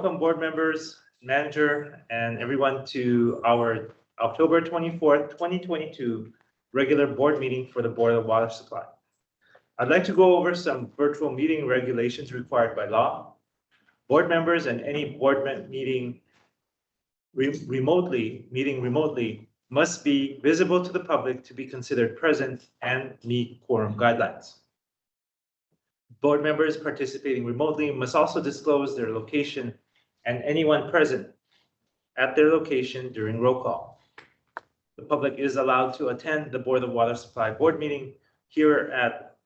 welcome board members, manager, and everyone to our October 24th, 2022 regular board meeting for the Board of Water Supply. I'd like to go over some virtual meeting regulations required by law. Board members and any board meeting remotely must be visible to the public to be considered present and meet quorum guidelines. Board members participating remotely must also disclose their location and anyone present at their location during roll call. The public is allowed to attend the Board of Water Supply board meeting here at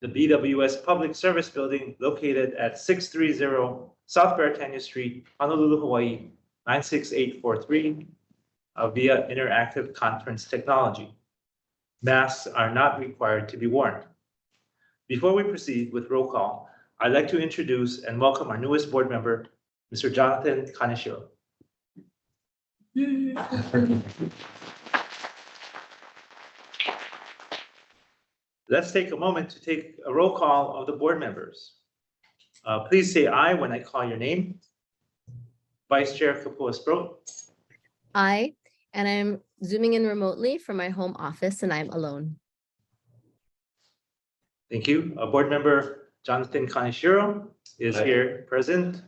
the BWS Public Service Building located at 630 South Beretania Street, Honolulu, Hawaii, 96843 via interactive conference technology. Masks are not required to be worn. Before we proceed with roll call, I'd like to introduce and welcome our newest board member, Mr. Jonathan Kaneshiro. Let's take a moment to take a roll call of the board members. Please say aye when I call your name. Vice Chair Kapua-Sproat. Aye, and I'm zooming in remotely from my home office and I'm alone. Thank you. Board member Jonathan Kaneshiro is here present.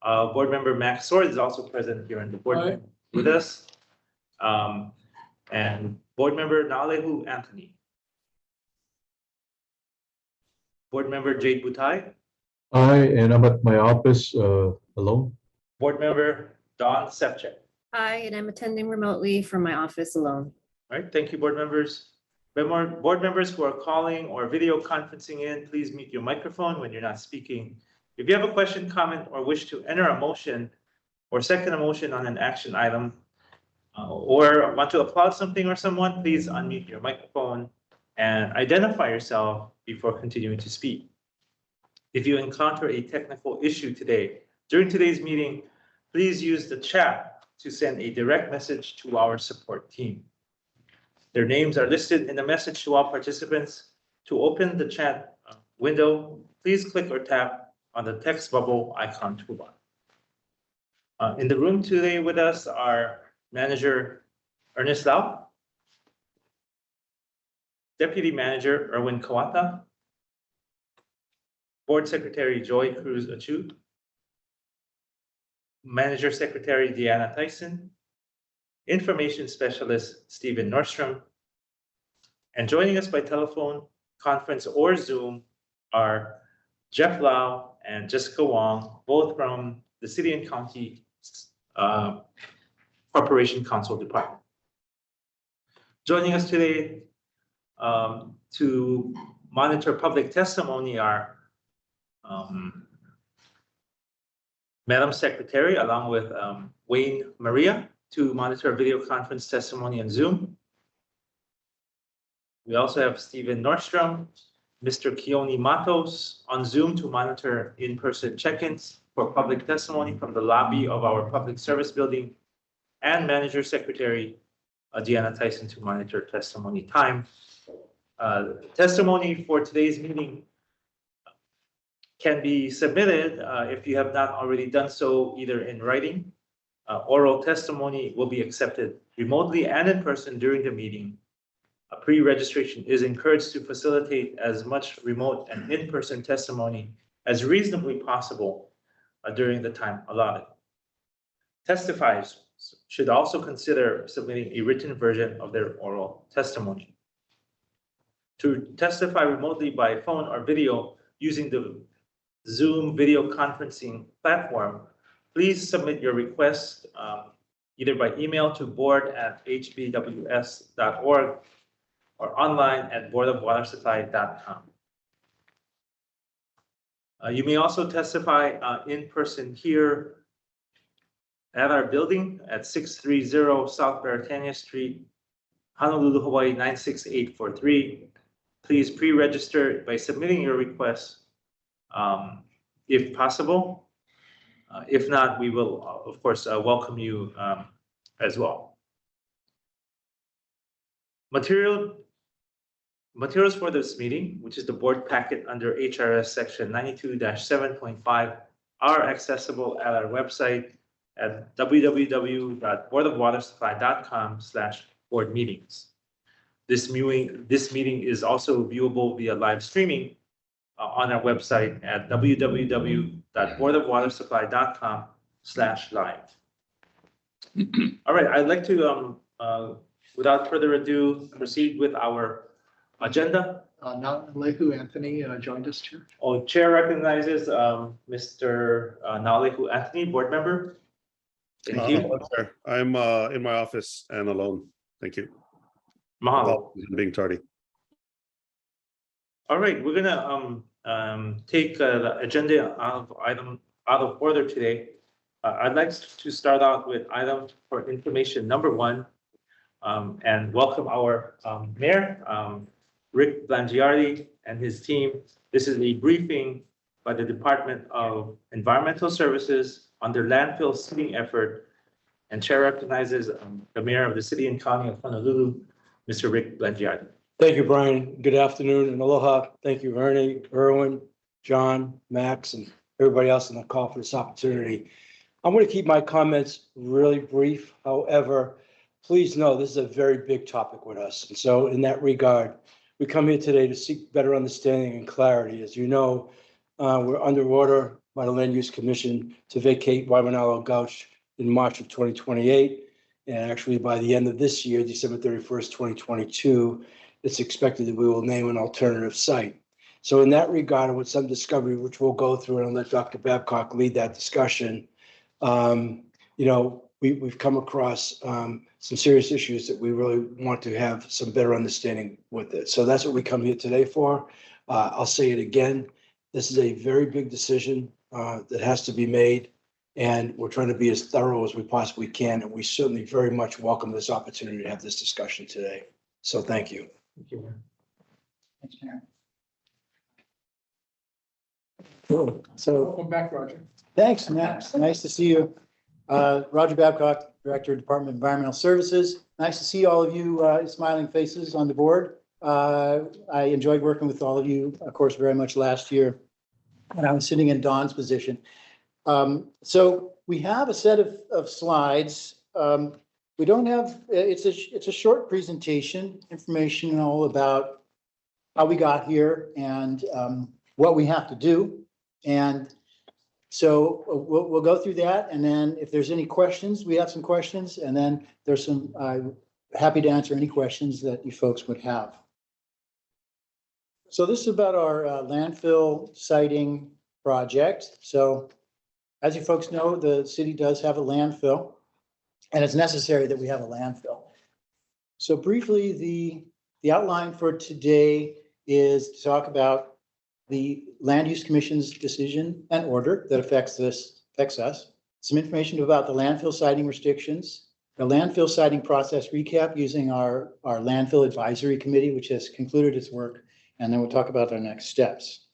Board member Max Sword is also present here in the board with us. And board member Nalehu Anthony. Board member Jade Butai. Hi, and I'm at my office alone. Board member Don Sepchek. Hi, and I'm attending remotely from my office alone. All right, thank you, board members. Board members who are calling or video conferencing in, please mute your microphone when you're not speaking. If you have a question, comment, or wish to enter a motion or second a motion on an action item, or want to applaud something or someone, please unmute your microphone and identify yourself before continuing to speak. If you encounter a technical issue during today's meeting, please use the chat to send a direct message to our support team. Their names are listed in the message to all participants. To open the chat window, please click or tap on the text bubble icon toolbar. In the room today with us are Manager Ernest Lau, Deputy Manager Erwin Kawata, Board Secretary Joy Cruz Achu, Manager Secretary Deanna Tyson, Information Specialist Stephen Nordstrom, and joining us by telephone, conference, or Zoom are Jeff Lau and Jessica Wong, both from the City and County Corporation Council Department. Joining us today to monitor public testimony are Madam Secretary, along with Wayne Maria, to monitor video conference testimony on Zoom. We also have Stephen Nordstrom, Mr. Keone Matos on Zoom to monitor in-person check-ins for public testimony from the lobby of our public service building, and Manager Secretary Deanna Tyson to monitor testimony time. Testimony for today's meeting can be submitted if you have not already done so, either in writing. Oral testimony will be accepted remotely and in person during the meeting. Pre-registration is encouraged to facilitate as much remote and in-person testimony as reasonably possible during the time allotted. Testifiers should also consider submitting a written version of their oral testimony. To testify remotely by phone or video using the Zoom video conferencing platform, please submit your request either by email to board@hbws.org or online at boardofwatersupply.com. You may also testify in person here at our building at 630 South Beretania Street, Honolulu, Hawaii, 96843. Please pre-register by submitting your request if possible. If not, we will, of course, welcome you as well. Materials for this meeting, which is the board packet under HRS section 92-7.5, are accessible at our website at www.boardofwatersupply.com/board meetings. This meeting is also viewable via live streaming on our website at www.boardofwatersupply.com/live. All right, I'd like to, without further ado, proceed with our agenda. Nalehu Anthony joined us, Chair. Oh, Chair recognizes Mr. Nalehu Anthony, board member. Thank you. Hello, sir. I'm in my office and alone. Thank you. Mahalo. Apologies for being tardy. All right, we're gonna take the agenda out of order today. I'd like to start out with item for information number 1, and welcome our mayor, Rick Blangiardi, and his team. This is a briefing by the Department of Environmental Services on their landfill seeding effort. And Chair recognizes the mayor of the city and county of Honolulu, Mr. Rick Blangiardi. Thank you, Brian. Good afternoon and aloha. Thank you, Ernie, Erwin, John, Max, and everybody else on the call for this opportunity. I'm going to keep my comments really brief. However, please know this is a very big topic with us. And so in that regard, we come here today to seek better understanding and clarity. As you know, we're under order by the Land Use Commission to vacate Waimanalo Gulch in March of 2028. And actually by the end of this year, December 31st, 2022, it's expected that we will name an alternative site. So in that regard, and with some discovery, which we'll go through, and I'll let Dr. Babcock lead that discussion, we've come across some serious issues that we really want to have some better understanding with it. So that's what we come here today for. I'll say it again. This is a very big decision that has to be made, and we're trying to be as thorough as we possibly can. And we certainly very much welcome this opportunity to have this discussion today. So thank you. Thank you. Thanks, Chair. Cool. So Welcome back, Roger. thanks, Max. Nice to see you. Roger Babcock, Director, Department of Environmental Services. Nice to see all of you smiling faces on the board. I enjoyed working with all of you, of course, very much last year when I was sitting in Don's position. So we have a set of slides. We don't have, it's a short presentation, information all about how we got here and what we have to do. And so we'll go through that. And then if there's any questions, we have some questions. And then there's some, happy to answer any questions that you folks would have. So this is about our landfill siting project. So as you folks know, the city does have a landfill, and it's necessary that we have a landfill. So briefly, the outline for today is to talk about the Land Use Commission's decision and order that affects us. Some information about the landfill siting restrictions, the landfill siting process recap using our landfill advisory committee, which has concluded its work, and then we'll talk about our next steps.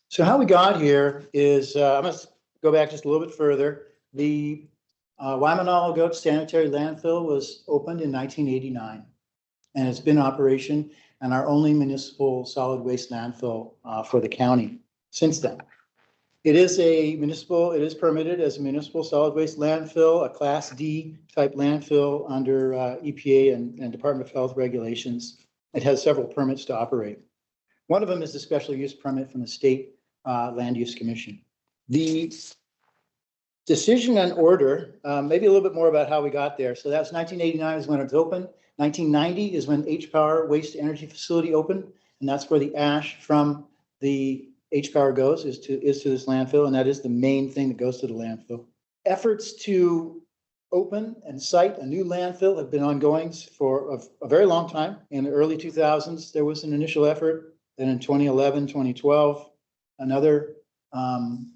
So how we got here is, I must go back just a little bit further. The Waimanalo Gulch Sanitary Landfill was opened in 1989, and it's been in operation and our only municipal solid waste landfill for the county since then. It is permitted as a municipal solid waste landfill, a Class D type landfill under EPA and Department of Health regulations. It has several permits to operate. One of them is the special use permit from the State Land Use Commission. The decision and order, maybe a little bit more about how we got there. So that's 1989 is when it's opened. 1990 is when H-Power Waste Energy Facility opened, and that's where the ash from the H-Power goes is to this landfill, and that is the main thing that goes to the landfill. Efforts to open and site a new landfill have been ongoing for a very long time. In the early 2000s, there was an initial effort. Then in 2011, 2012, another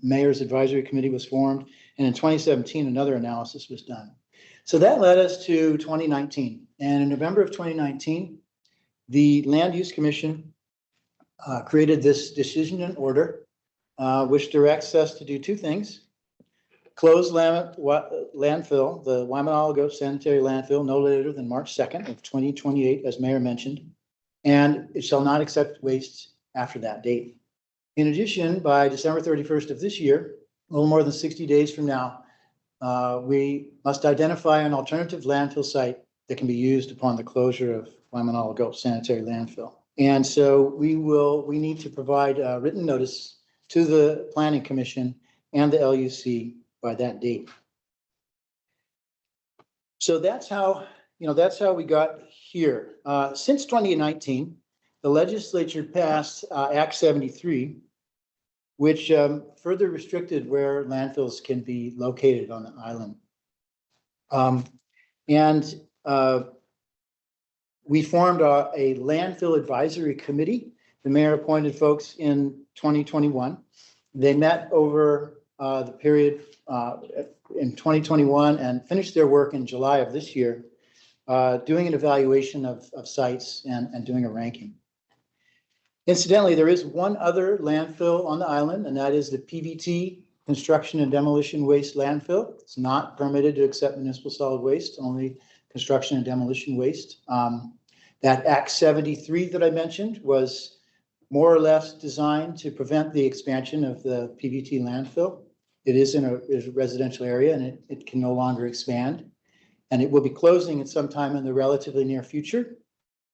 mayor's advisory committee was formed. And in 2017, another analysis was done. So that led us to 2019. And in November of 2019, the Land Use Commission created this decision and order, which directs us to do two things. Close landfill, the Waimanalo Gulch Sanitary Landfill, no later than March 2nd of 2028, as Mayor mentioned, and it shall not accept waste after that date. In addition, by December 31st of this year, a little more than 60 days from now, we must identify an alternative landfill site that can be used upon the closure of Waimanalo Gulch Sanitary Landfill. And so we need to provide a written notice to the Planning Commission and the LUC by that date. So that's how we got here. Since 2019, the legislature passed Act 73, which further restricted where landfills can be located on the island. We formed a landfill advisory committee. The mayor appointed folks in 2021. They met over the period in 2021 and finished their work in July of this year, doing an evaluation of sites and doing a ranking. Incidentally, there is one other landfill on the island, and that is the PVT, Construction and Demolition Waste Landfill. It's not permitted to accept municipal solid waste, only construction and demolition waste. That Act 73 that I mentioned was more or less designed to prevent the expansion of the PVT landfill. It is in a residential area, and it can no longer expand. And it will be closing at some time in the relatively near future.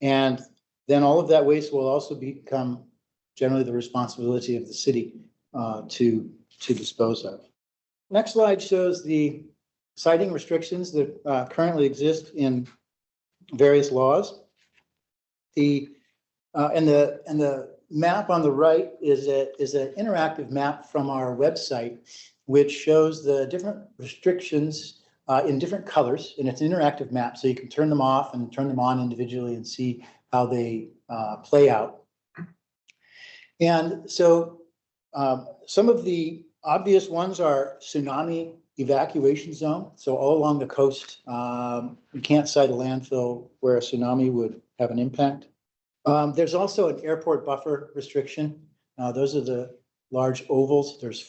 And then all of that waste will also become generally the responsibility of the city to dispose of. Next slide shows the siting restrictions that currently exist in various laws. The map on the right is an interactive map from our website, which shows the different restrictions in different colors, and it's an interactive map, so you can turn them off and turn them on individually and see how they play out. And so some of the obvious ones are tsunami evacuation zone. So all along the coast, you can't site a landfill where a tsunami would have an impact. There's also an airport buffer restriction. Those are the large ovals. There's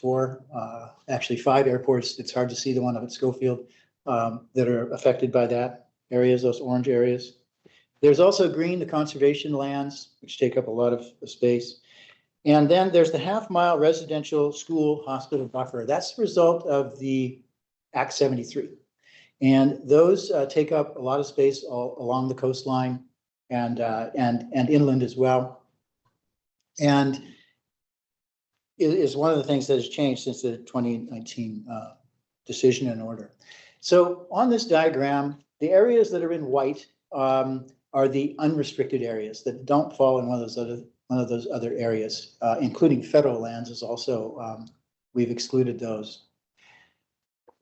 actually five airports. It's hard to see the one up at Schofield that are affected by that areas, those orange areas. There's also green, the conservation lands, which take up a lot of space. And then there's the half-mile residential school hospital buffer. That's the result of the Act 73. And those take up a lot of space all along the coastline and inland as well. And it is one of the things that has changed since the 2019 decision and order. So on this diagram, the areas that are in white are the unrestricted areas that don't fall in one of those other areas, including federal lands is also, we've excluded those.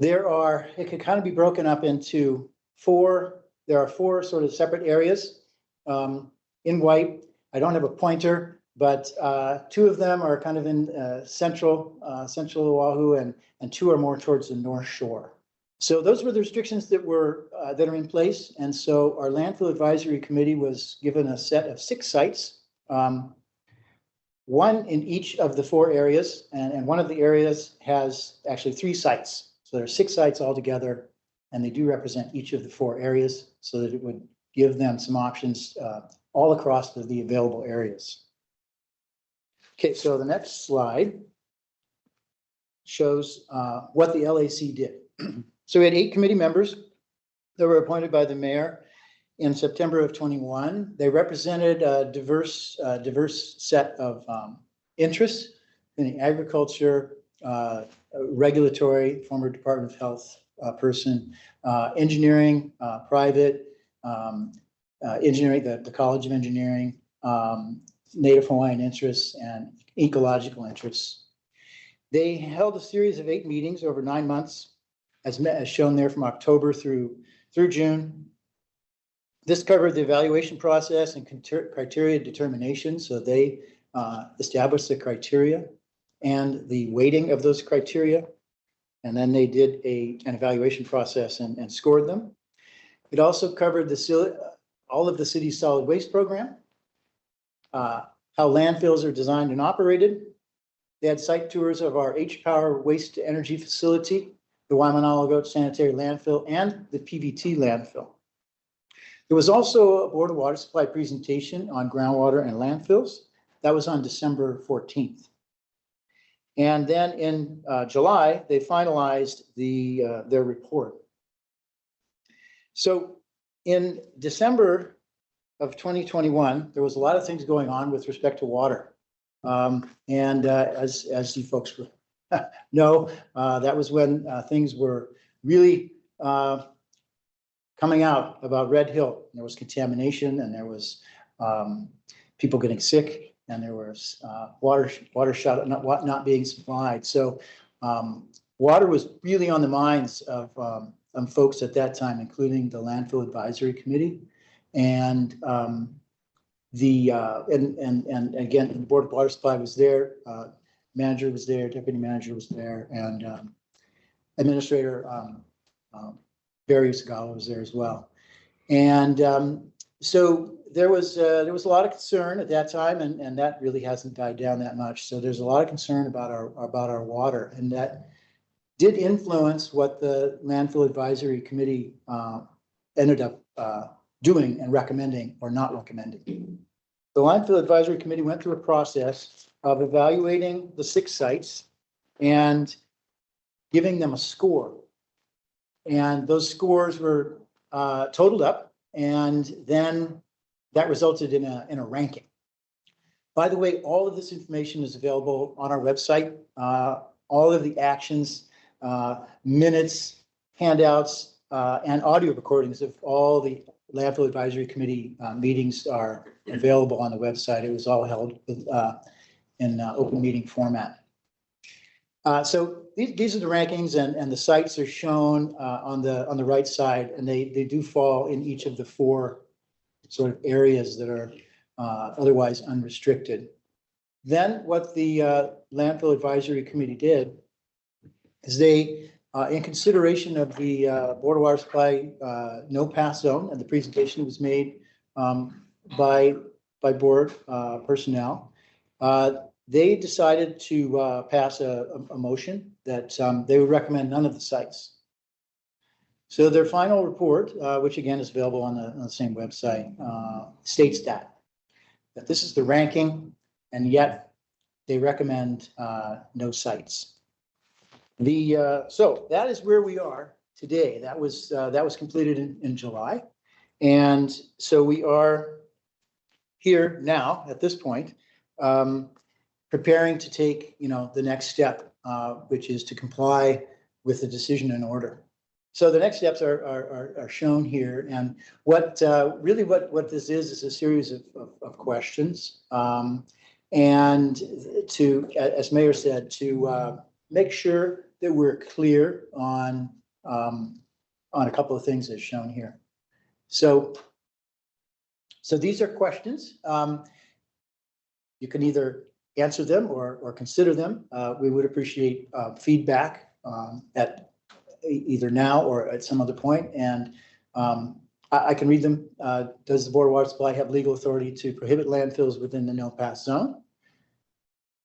It can kind of be broken up into there are four sort of separate areas in white. I don't have a pointer, but two of them are kind of in central Oahu, and two are more towards the North Shore. So those were the restrictions that are in place. And so our landfill advisory committee was given a set of 6 sites, one in each of the 4 areas, and one of the areas has actually 3 sites. So there are 6 sites altogether, and they do represent each of the 4 areas so that it would give them some options all across the available areas. Okay, so the next slide shows what the LAC did. So we had 8 committee members that were appointed by the mayor in September of 21. They represented a diverse set of interests in the agriculture, regulatory, former Department of Health person, engineering, private, engineering, the College of Engineering, Native Hawaiian interests, and ecological interests. They held a series of 8 meetings over 9 months, as shown there from October through June. This covered the evaluation process and criteria determination. So they established the criteria and the weighting of those criteria. And then they did an evaluation process and scored them. It also covered all of the city's solid waste program, how landfills are designed and operated. They had site tours of our H-Power waste to energy facility, the Waimanalo Gulch Sanitary Landfill, and the PVT landfill. There was also a Board of Water Supply presentation on groundwater and landfills. That was on December 14th. And then in July, they finalized their report. So in December of 2021, there was a lot of things going on with respect to water. And as you folks know, that was when things were really coming out about Red Hill. There was contamination, and there was people getting sick, and there was water shut not being supplied. So water was really on the minds of folks at that time, including the Landfill Advisory Committee, and and again, the Board of Water Supply was there, manager was there, deputy manager was there, and Administrator Barry Sagala was there as well. And so there was a lot of concern at that time, and that really hasn't died down that much. So there's a lot of concern about our water, and that did influence what the Landfill Advisory Committee ended up doing and recommending or not recommending. The Landfill Advisory Committee went through a process of evaluating the 6 sites and giving them a score. And those scores were totaled up, and then that resulted in a ranking. By the way, all of this information is available on our website. All of the actions, minutes, handouts, and audio recordings of all the Landfill Advisory Committee meetings are available on the website. It was all held in open meeting format. So these are the rankings, and the sites are shown on the right side, and they do fall in each of the 4 sort of areas that are otherwise unrestricted. Then what the Landfill Advisory Committee did is they, in consideration of the Board of Water Supply no pass zone, and the presentation was made by board personnel, they decided to pass a motion that they would recommend none of the sites. So their final report, which again is available on the same website, states that this is the ranking, and yet they recommend no sites. So that is where we are today. That was completed in July, and so we are here now at this point, preparing to take the next step, which is to comply with the decision and order. So the next steps are shown here, and what this is a series of questions, and to, as Mayor said, to make sure that we're clear on a couple of things as shown here. So these are questions. You can either answer them or consider them. We would appreciate feedback at either now or at some other point. And I can read them. Does the Board of Water Supply have legal authority to prohibit landfills within the no pass zone?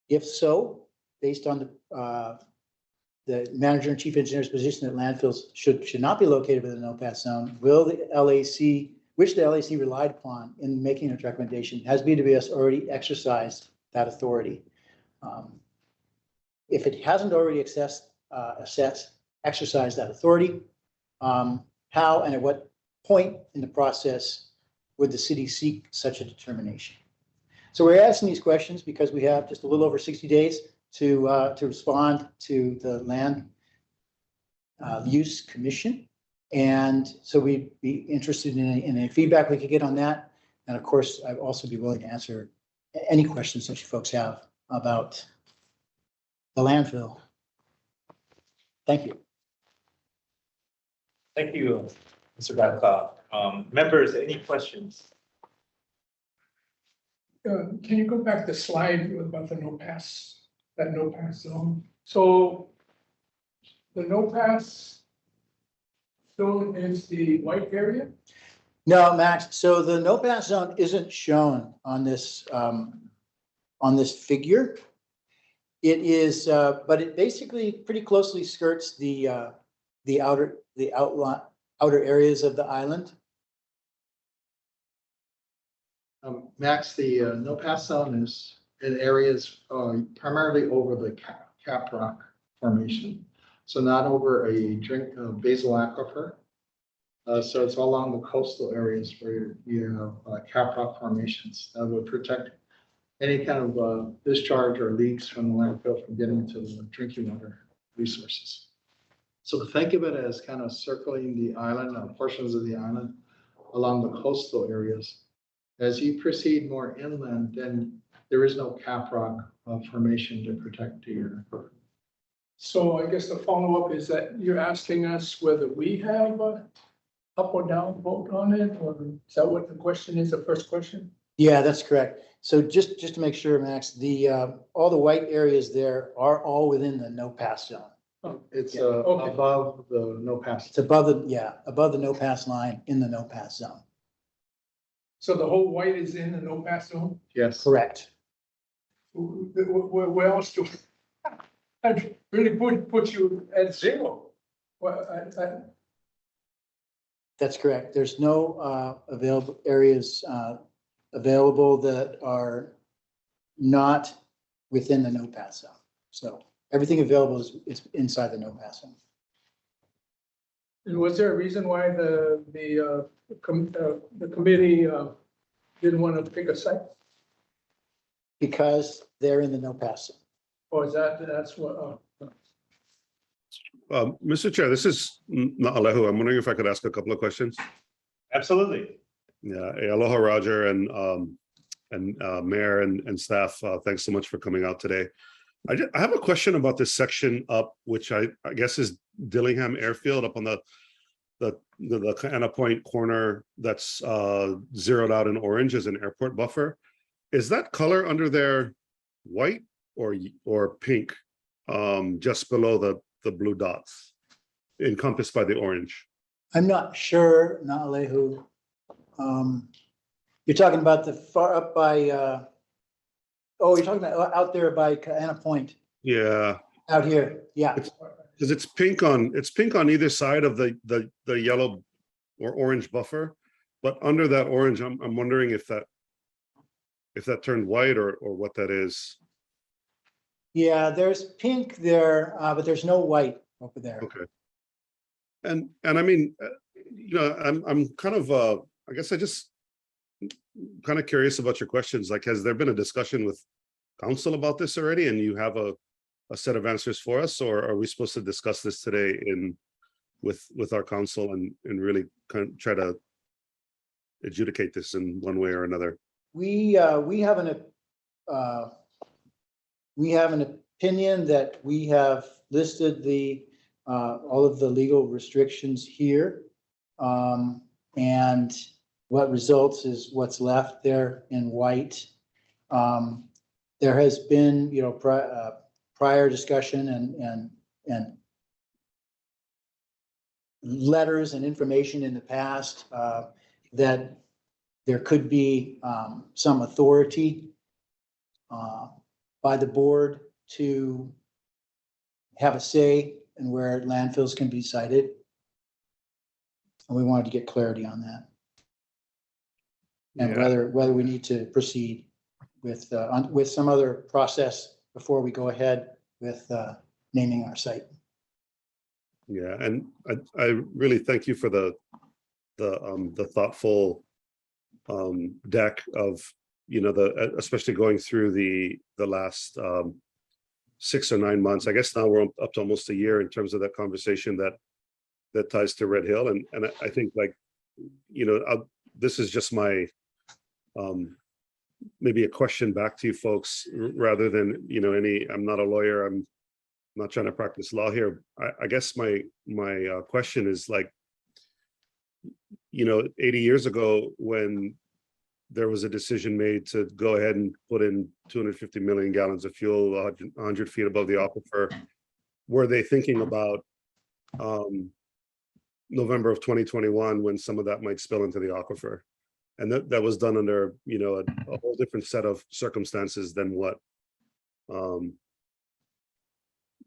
If so, based on the manager and chief engineer's position that landfills should not be located within the no pass zone, will the LAC, which the LAC relied upon in making its recommendation, has BWS already exercised that authority? If it hasn't already exercised that authority, how and at what point in the process would the city seek such a determination? So we're asking these questions because we have just a little over 60 days to respond to the Land Use Commission. And so we'd be interested in any feedback we could get on that. And of course, I'd also be willing to answer any questions that you folks have about the landfill. Thank you. Thank you, Mr. Babcock. Members, any questions? Can you go back to the slide about the no pass zone? So the no pass zone is the white area? No, Max. So the no pass zone isn't shown on this figure. It is, but it basically pretty closely skirts the outer areas of the island. Max, the no pass zone is in areas primarily over the cap rock formation. So not over a basal aquifer. So it's all along the coastal areas where you have cap rock formations that would protect any kind of discharge or leaks from the landfill from getting into the drinking water resources. So think of it as kind of circling the island, portions of the island along the coastal areas. As you proceed more inland, then there is no cap rock formation to protect your aquifer. So I guess the follow-up is that you're asking us whether we have a up or down vote on it, or is that what the question is, the first question? Yeah, that's correct. So just to make sure, Max, all the white areas there are all within the no pass zone. It's Yeah. Okay. above the no pass. It's above the no pass line in the no pass zone. So the whole white is in the no pass zone? Yes. Correct. Where else do? I really put you at zero. Well, That's correct. There's no available areas available that are not within the no pass zone. So everything available is inside the no pass zone. And was there a reason why the committee didn't want to pick a site? Because they're in the no pass zone. Or is that's what? Mr. Chair, this is Na'alehu. I'm wondering if I could ask a couple of questions. Absolutely. Yeah, aloha, Roger, and Mayor and staff. Thanks so much for coming out today. I have a question about this section up, which I guess is Dillingham Airfield up on the Kana Point corner that's zeroed out in orange as an airport buffer. Is that color under there white or pink, just below the blue dots encompassed by the orange? I'm not sure, Na'alehu. You're talking about the far up by, you're talking about out there by Kana Point, Yeah, out here. Yeah. because it's pink on either side of the yellow or orange buffer, but under that orange, I'm wondering if that turned white or what that is. Yeah, there's pink there, but there's no white over there. Okay. And I mean, I'm kind of I guess I just kind of curious about your questions. Like, has there been a discussion with council about this already, and you have a set of answers for us, or are we supposed to discuss this today with our council and really kind of try to adjudicate this in one way or another? We have an opinion that we have listed all of the legal restrictions here. And what results is what's left there in white. There has been, prior discussion and letters and information in the past that there could be some authority by the board to have a say in where landfills can be sited. And we wanted to get clarity on that. And Yeah. whether we need to proceed with some other process before we go ahead with naming our site. Yeah, and I really thank you for the thoughtful deck of, especially going through the last 6 or 9 months. I guess now we're up to almost a year in terms of that conversation that ties to Red Hill. And I think, like, this is just my maybe a question back to you folks rather than, I'm not a lawyer. I'm not trying to practice law here. I guess my question is, like, 80 years ago, when there was a decision made to go ahead and put in 250 million gallons of fuel 100 feet above the aquifer, were they thinking about November of 2021 when some of that might spill into the aquifer? And that was done under, a whole different set of circumstances than what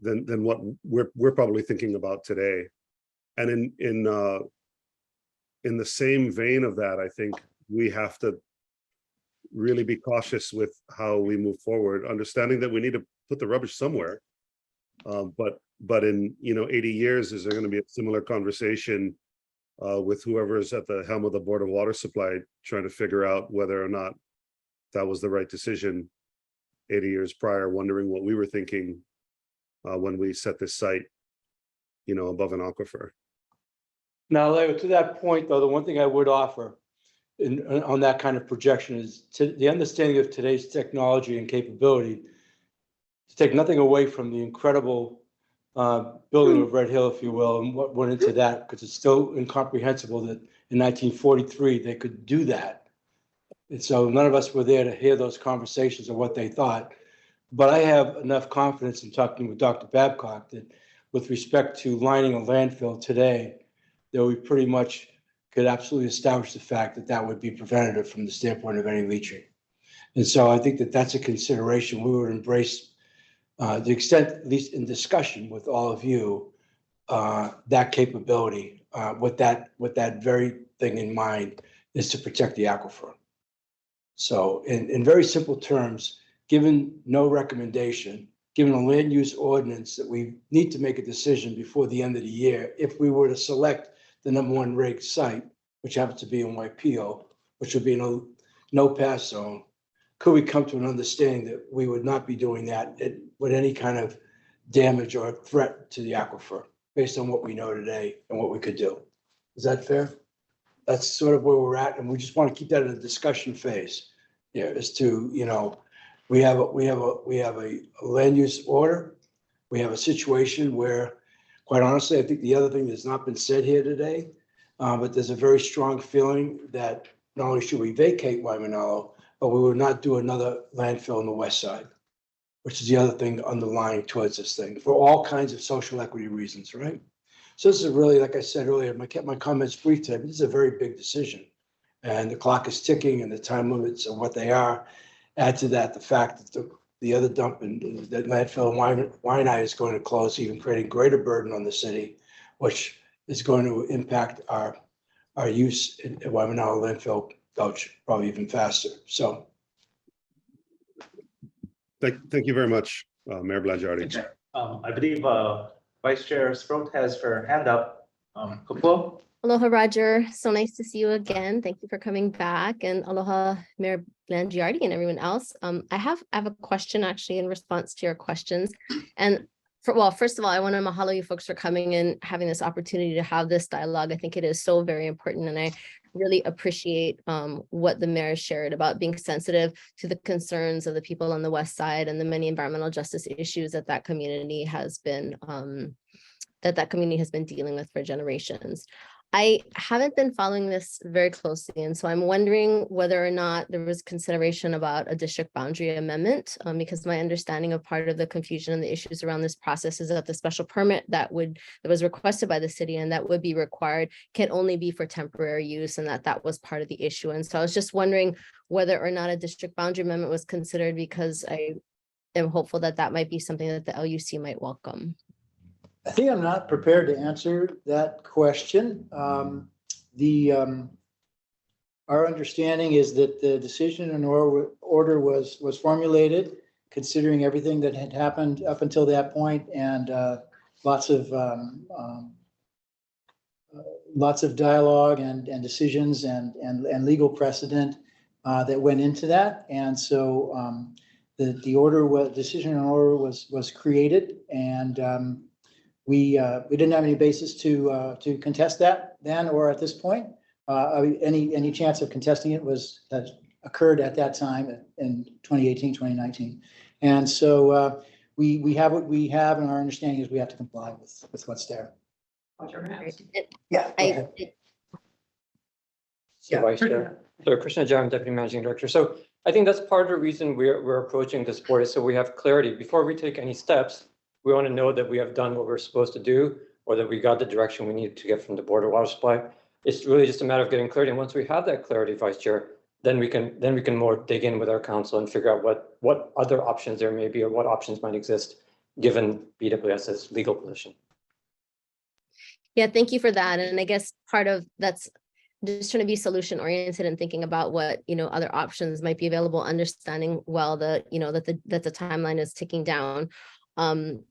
than what we're probably thinking about today. And in the same vein of that, I think we have to really be cautious with how we move forward, understanding that we need to put the rubbish somewhere. But in, 80 years, is there going to be a similar conversation with whoever's at the helm of the Board of Water Supply, trying to figure out whether or not that was the right decision 80 years prior, wondering what we were thinking when we set this site, above an aquifer. Now, Leo, to that point, though, the one thing I would offer on that kind of projection is the understanding of today's technology and capability, to take nothing away from the incredible building of Red Hill, if you will, and what went into that, because it's still incomprehensible that in 1943 they could do that. And so none of us were there to hear those conversations of what they thought. But I have enough confidence in talking with Dr. Babcock that with respect to lining a landfill today, that we pretty much could absolutely establish the fact that that would be preventative from the standpoint of any leaching. And so I think that that's a consideration we would embrace, the extent, at least in discussion with all of you, that capability, with that very thing in mind, is to protect the aquifer. So in very simple terms, given no recommendation, given a land use ordinance that we need to make a decision before the end of the year, if we were to select the #1 rig site, which happens to be in Waipio, which would be in a no pass zone, could we come to an understanding that we would not be doing that with any kind of damage or threat to the aquifer based on what we know today and what we could do? Is that fair? That's sort of where we're at, and we just want to keep that in a discussion phase. As to, we have a land use order. We have a situation where, quite honestly, I think the other thing that's not been said here today, but there's a very strong feeling that not only should we vacate Waimanalo, but we would not do another landfill on the west side, which is the other thing underlying towards this thing for all kinds of social equity reasons, right? So this is really, like I said earlier, I kept my comments brief today, but this is a very big decision. And the clock is ticking and the time limits are what they are. Add to that the fact that the other dump in the landfill in Waianae is going to close, even creating greater burden on the city, which is going to impact our use in Waimanalo landfill gulch probably even faster. So. Thank you very much, Mayor Blangiardi. I believe Vice Chair Sproat has her hand up. Kupo? Aloha, Roger. So nice to see you again. Thank you for coming back. And aloha, Mayor Blangiardi and everyone else. I have a question actually in response to your questions. And first of all, I want to mahalo you folks for coming and having this opportunity to have this dialogue. I think it is so very important. And I really appreciate what the mayor shared about being sensitive to the concerns of the people on the west side and the many environmental justice issues that community has been dealing with for generations. I haven't been following this very closely, and so I'm wondering whether or not there was consideration about a district boundary amendment, because my understanding of part of the confusion and the issues around this process is that the special permit that was requested by the city and that would be required can only be for temporary use, and that was part of the issue. And so I was just wondering whether or not a district boundary amendment was considered, because I am hopeful that might be something that the LUC might welcome. I think I'm not prepared to answer that question. Our understanding is that the decision and order was formulated considering everything that had happened up until that point, and lots of dialogue and decisions and legal precedent that went into that. And so the decision and order was created, and we didn't have any basis to contest that then or at this point. Any chance of contesting it that occurred at that time in 2018, 2019. And so we have what we have, and our understanding is we have to comply with what's there. Yeah. Vice Chair. So Krishna Jam, Deputy Managing Director. So I think that's part of the reason we're approaching this board, is so we have clarity. Before we take any steps, we want to know that we have done what we're supposed to do, or that we got the direction we need to get from the Board of Water Supply. It's really just a matter of getting clarity. And once we have that clarity, Vice Chair, then we can more dig in with our council and figure out what other options there may be, or what options might exist given BWS's legal position. Yeah, thank you for that. And I guess part of that's just trying to be solution oriented and thinking about what other options might be available, understanding well that the timeline is ticking down. And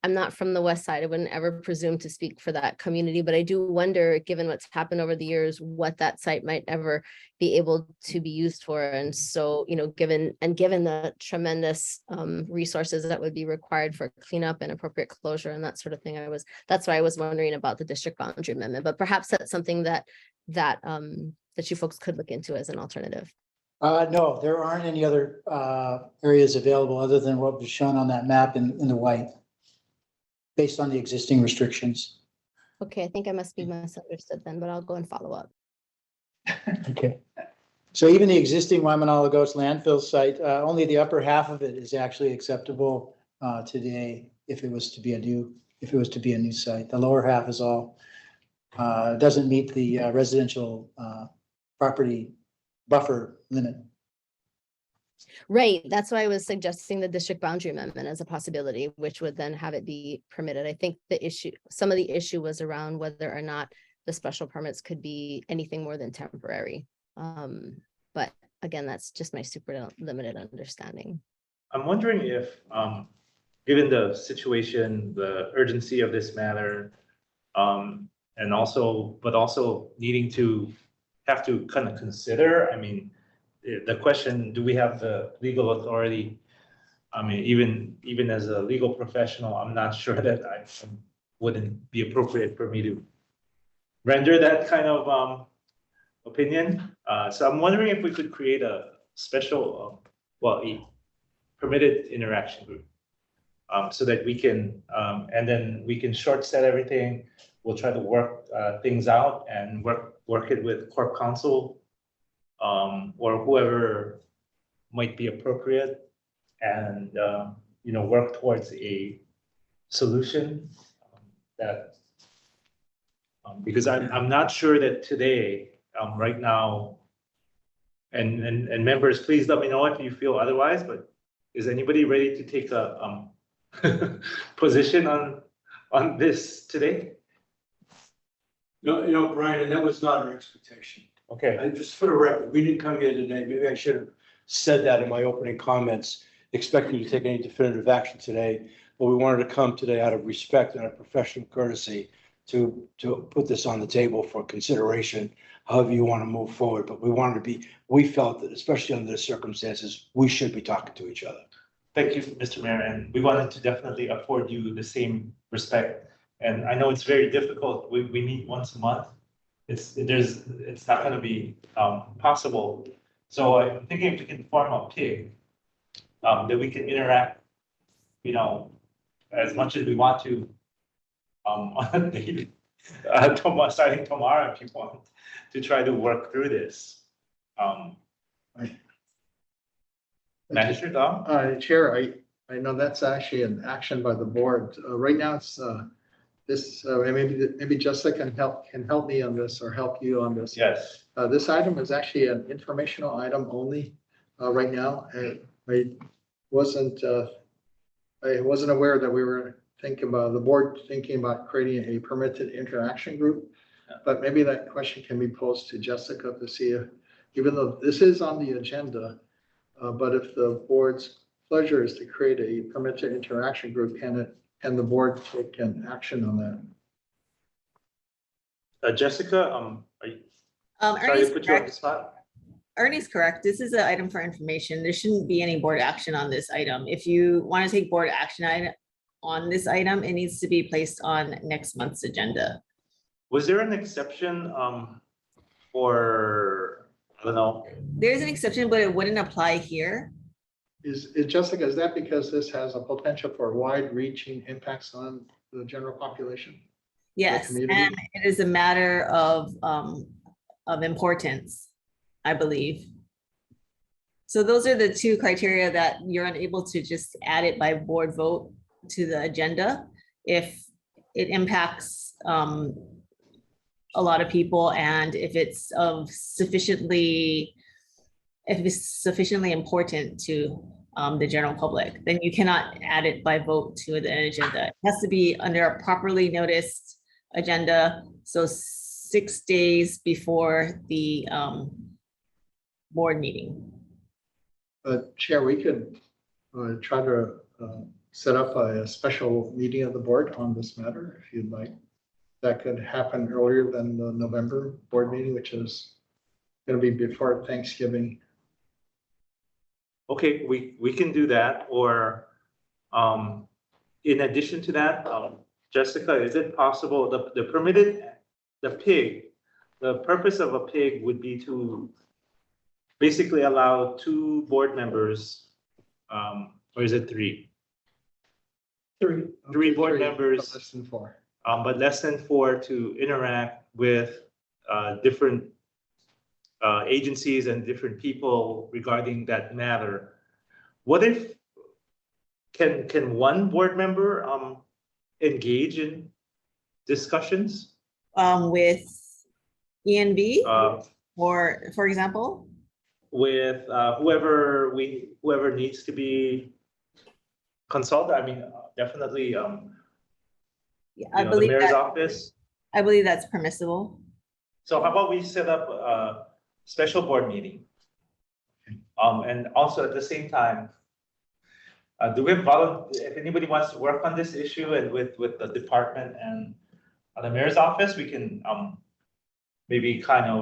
I'm not from the west side. I wouldn't ever presume to speak for that community, but I do wonder, given what's happened over the years, what that site might ever be able to be used for. And so, given the tremendous resources that would be required for cleanup and appropriate closure and that sort of thing, that's why I was wondering about the district boundary amendment, but perhaps that's something that you folks could look into as an alternative. No, there aren't any other areas available other than what was shown on that map in the white, based on the existing restrictions. Okay, I think I must be misunderstood then, but I'll go and follow up. Okay. So even the existing Waimanalo Ghost landfill site, only the upper half of it is actually acceptable today if it was to be a new site. The lower half is all doesn't meet the residential property buffer limit. Right, that's why I was suggesting the district boundary amendment as a possibility, which would then have it be permitted. I think some of the issue was around whether or not the special permits could be anything more than temporary. But again, that's just my super limited understanding. I'm wondering if, given the situation, the urgency of this matter, and also needing to have to kind of consider, I mean, the question, do we have the legal authority? I mean, even as a legal professional, I'm not sure that I wouldn't be appropriate for me to render that kind of opinion. So I'm wondering if we could create a special, a permitted interaction group, so that we can, and then we can short set everything. We'll try to work things out and work it with Corp Counsel, or whoever might be appropriate, and work towards a solution that, because I'm not sure that today, right now, and members, please let me know if you feel otherwise, but is anybody ready to take a position on this today? No, Brian, and that was not our expectation. Okay. And just for the record, we didn't come here today. Maybe I should have said that in my opening comments, expecting to take any definitive action today. But we wanted to come today out of respect and out of professional courtesy to put this on the table for consideration, however you want to move forward. But we felt that, especially under the circumstances, we should be talking to each other. Thank you, Mr. Mayor, and we wanted to definitely afford you the same respect. And I know it's very difficult. We meet once a month. It's not going to be possible. So I'm thinking if we can form a PIG, that we can interact, as much as we want to, on the starting tomorrow, if you want, to try to work through this. Manager Dom? Chair, I know that's actually an action by the board. Right now, it's maybe Jessica can help me on this or help you on this. Yes. This item is actually an informational item only right now. I wasn't aware that we were the board thinking about creating a permitted interaction group. But maybe that question can be posed to Jessica to see if, even though this is on the agenda, but if the board's pleasure is to create a permitted interaction group, can the board take an action on that? Jessica, are you sorry to Ernie's put you on the correct. spot? Ernie's correct. This is an item for information. There shouldn't be any board action on this item. If you want to take board action on this item, it needs to be placed on next month's agenda. Was there an exception for, I don't know? There's an exception, but it wouldn't apply here. Is Jessica, is that because this has a potential for wide-reaching impacts on the general population? Yes, community? and it is a matter of importance, I believe. So those are the two criteria that you're unable to just add it by board vote to the agenda. If it impacts a lot of people and if it's sufficiently important to the general public, then you cannot add it by vote to the agenda. It has to be under a properly noticed agenda. So 6 days before the Board meeting. Chair, we could try to set up a special meeting of the board on this matter if you'd like. That could happen earlier than the November board meeting, which is going to be before Thanksgiving. Okay, we can do that, or in addition to that, Jessica, is it possible, the purpose of a pig would be to basically allow 2 board members, or is it 3? 3 board members, Less than 4. but less than 4 to interact with different agencies and different people regarding that matter. What if, can 1 board member engage in discussions? With ENB, Uh, or, for example? with whoever needs to be consulted? I mean, definitely, Yeah, the mayor's office. I believe that's permissible. So how about we set up a special board meeting? And also at the same time, do we have if anybody wants to work on this issue and with the department and the mayor's office, we can maybe kind of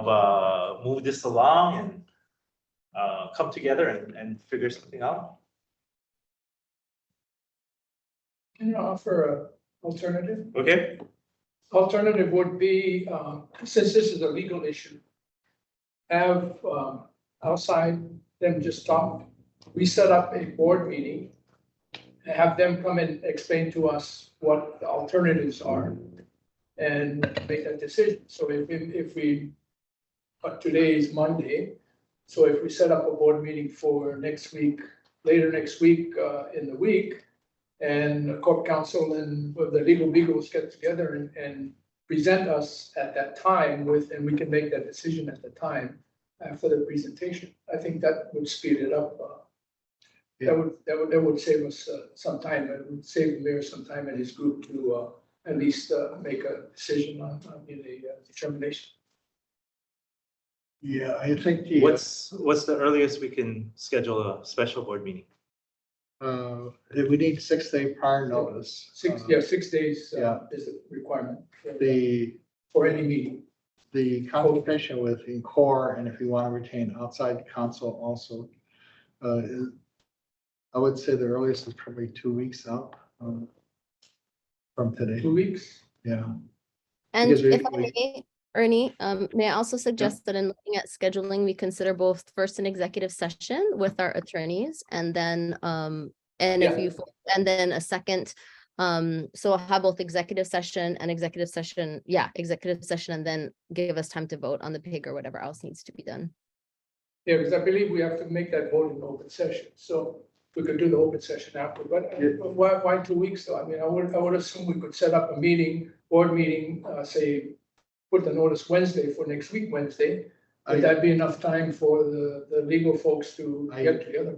move this along and come together and figure something out. Can you offer a alternative? Okay, Alternative would be, since this is a legal issue, have outside them just talk. We set up a board meeting, have them come and explain to us what the alternatives are and make a decision. So if we, but today is Monday, so if we set up a board meeting for next week, later next week in the week, and the corp council and the legal beagles get together and present us at that time and we can make that decision at the time after the presentation. I think that would speed it up. That would save us some time. It would save the mayor some time and his group to at least make a decision on a determination. Yeah, I think what's the earliest we can schedule a special board meeting? we need 6-day prior notice. 6 days yeah. is the requirement For any meeting. the consultation with Encore, and if you want to retain outside counsel also, I would say the earliest is probably 2 weeks out from today. 2 weeks. Yeah. And Because if I may, Ernie, may I also suggest that in looking at scheduling, we consider both first an executive session with our attorneys and then and then a second. So I'll have both executive session and executive session, and then give us time to vote on the pig or whatever else needs to be done. Yeah, because I believe we have to make that vote in open session. So we could do the open session after, but why 2 weeks though? I mean, I would assume we could set up a meeting, board meeting, say, put the notice Wednesday for next week, Wednesday. Would that be enough time for the legal folks to get together?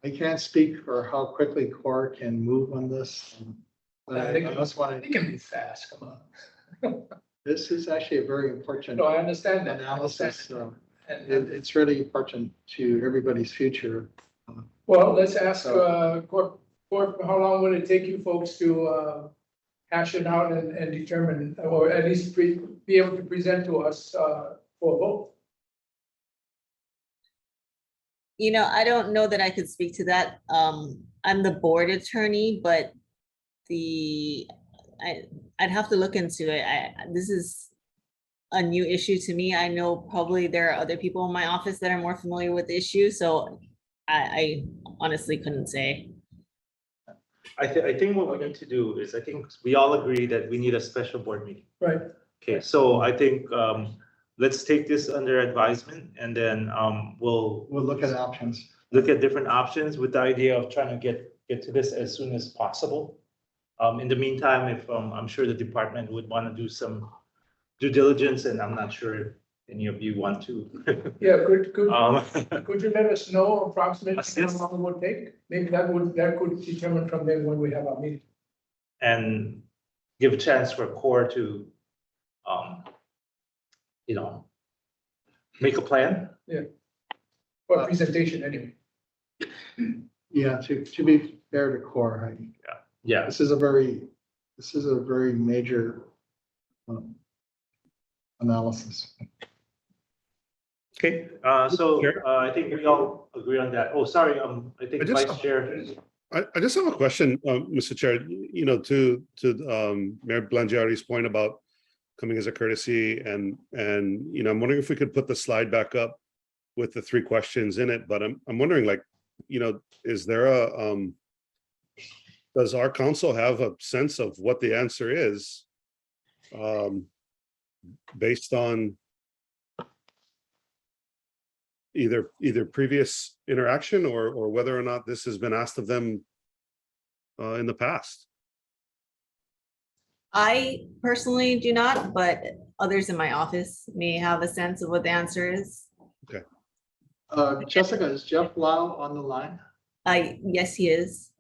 I can't speak for how quickly Core can move on this. But I just want They can be fast, come on. this is actually a very important No, I understand that. analysis. And It's really important to everybody's future. well, let's ask, Corp, how long would it take you folks to hash it out and determine, or at least be able to present to us for a vote? You know, I don't know that I could speak to that. I'm the board attorney, but I'd have to look into it. This is a new issue to me. I know probably there are other people in my office that are more familiar with the issue, so I honestly couldn't say. I think what we need to do is, I think we all agree that we need a special board meeting. Right. Okay, so I think let's take this under advisement and then we'll look at options. Look at different options with the idea of trying to get to this as soon as possible. In the meantime, if I'm sure the department would want to do some due diligence, and I'm not sure if any of you want to. Yeah, could you let us know approximately how long it would take? Maybe that could determine from then when we have our meeting. And give a chance for Core to, make a plan. Yeah. Or presentation anyway. Yeah, to be air to core. Yeah. This is a very major analysis. Okay, so I think we all agree on that. Oh, sorry, I think Vice Chair. I just have a question, Mr. Chair, you know, to Mayor Blangiardi's point about coming as a courtesy and, you know, I'm wondering if we could put the slide back up with the 3 questions in it, but I'm wondering, like, you know, is there a, does our council have a sense of what the answer is based on either previous interaction or whether or not this has been asked of them in the past? I personally do not, but others in my office may have a sense of what the answer is. Okay. Jessica, is Jeff Lau on the line? Yes, he is.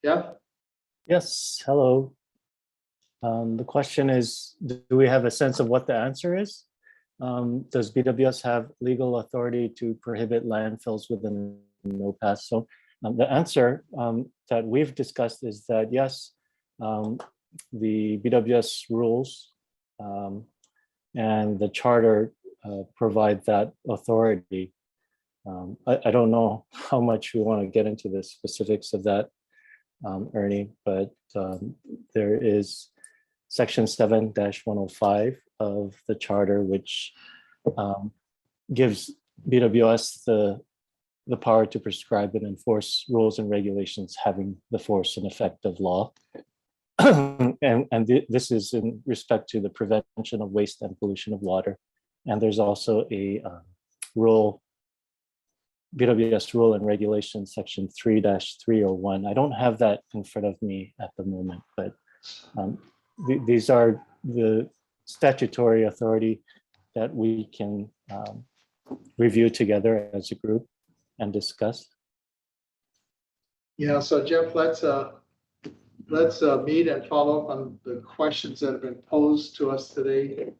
Jeff? Yes, hello. The question is, do we have a sense of what the answer is? Does BWS have legal authority to prohibit landfills within no pass? So the answer that we've discussed is that yes, the BWS rules and the charter provide that authority. I don't know how much we want to get into the specifics of that, Ernie, but there is Section 7-105 of the charter, which gives BWS the power to prescribe and enforce rules and regulations having the force and effect of law. This is in respect to the prevention of waste and pollution of water. And there's also a BWS rule and regulation section 3-301. I don't have that in front of me at the moment, but these are the statutory authority that we can review together as a group and discuss. Yeah, so Jeff, let's meet and follow up on the questions that have been posed to us today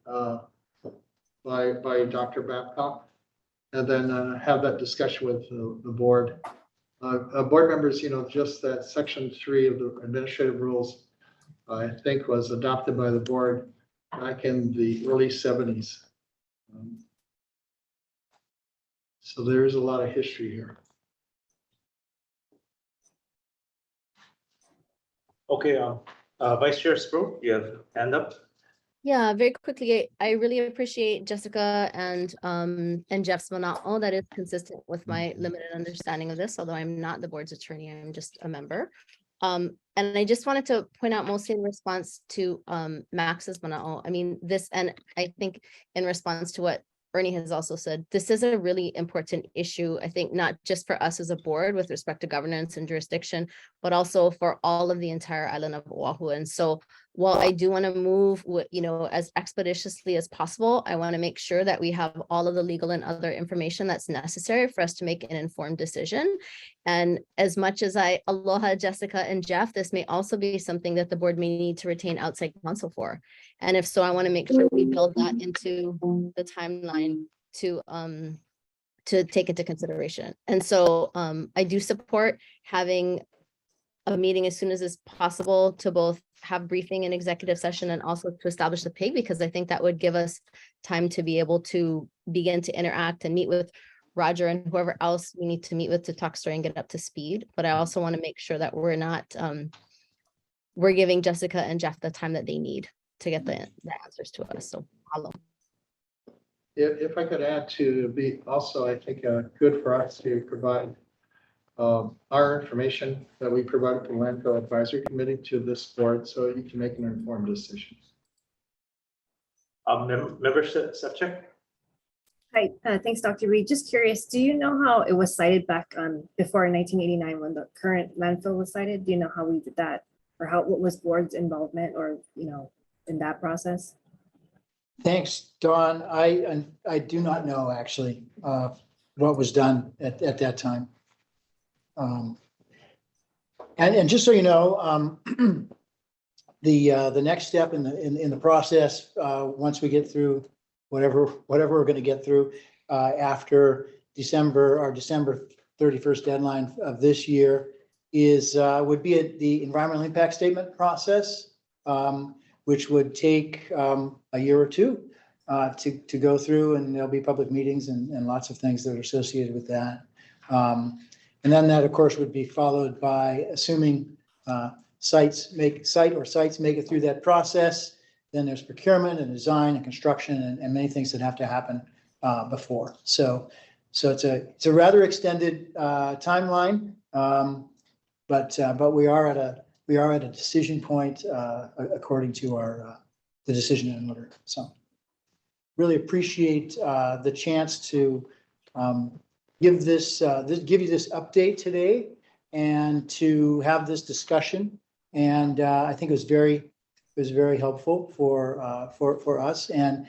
by Dr. Babcock, and then have that discussion with the board. Board members, you know, just that section 3 of the administrative rules, I think was adopted by the board back in the early 70s. So there is a lot of history here. Okay, Vice Chair Spro, you have hand up. Yeah, very quickly, I really appreciate Jessica and Jeff's monotony. That is consistent with my limited understanding of this, although I'm not the board's attorney, I'm just a member. And I just wanted to point out, mostly in response to Max's monotony. I mean, this, and I think in response to what Ernie has also said, this is a really important issue, I think, not just for us as a board with respect to governance and jurisdiction, but also for all of the entire island of Oahu. And so while I do want to move with, you know, as expeditiously as possible, I want to make sure that we have all of the legal and other information that's necessary for us to make an informed decision. And as much as I aloha Jessica and Jeff, this may also be something that the board may need to retain outside counsel for. And if so, I want to make sure we build that into the timeline to take into consideration. And so I do support having a meeting as soon as is possible to both have briefing and executive session and also to establish the PIG, because I think that would give us time to be able to begin to interact and meet with Roger and whoever else we need to meet with to talk story and get up to speed. But I also want to make sure that we're not, we're giving Jessica and Jeff the time that they need to get the answers to us. So hello. If I could add to be also, I think good for us to provide our information that we provided to the Landfill Advisory Committee to this board, so you can make an informed decision. Member Sevchik? Hi, thanks, Dr. Reed. Just curious, do you know how it was cited back before 1989 when the current landfill was cited? Do you know how we did that, or what was board's involvement, or in that process? Thanks, Dawn. I do not know actually what was done at that time. And just so you know, the next step in the process, once we get through whatever we're going to get through after our December 31st deadline of this year, would be the environmental impact statement process, which would take a year or two to go through, and there'll be public meetings and lots of things that are associated with that. And then that, of course, would be followed by, assuming sites make it through that process, then there's procurement and design and construction and many things that have to happen before. So it's a rather extended timeline, but we are at a decision point according to the decision in order. So really appreciate the chance to give you this update today and to have this discussion. And I think it was very helpful for us, and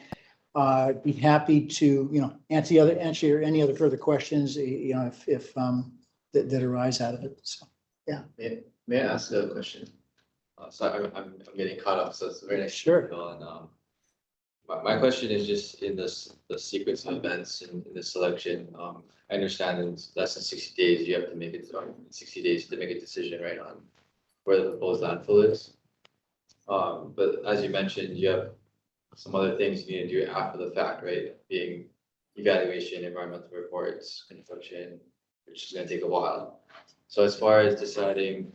I'd be happy to, answer any other further questions, if that arise out of it. So, yeah. May I ask a question? So I'm getting caught up, so it's very nice. Sure. And my question is just in the sequence of events in the selection. I understand in less than 60 days you have to make it, 60 days to make a decision, right, on where the proposed landfill is. But as you mentioned, you have some other things you need to do after the fact, right? Being evaluation, environmental reports, construction, which is going to take a while. So as far as deciding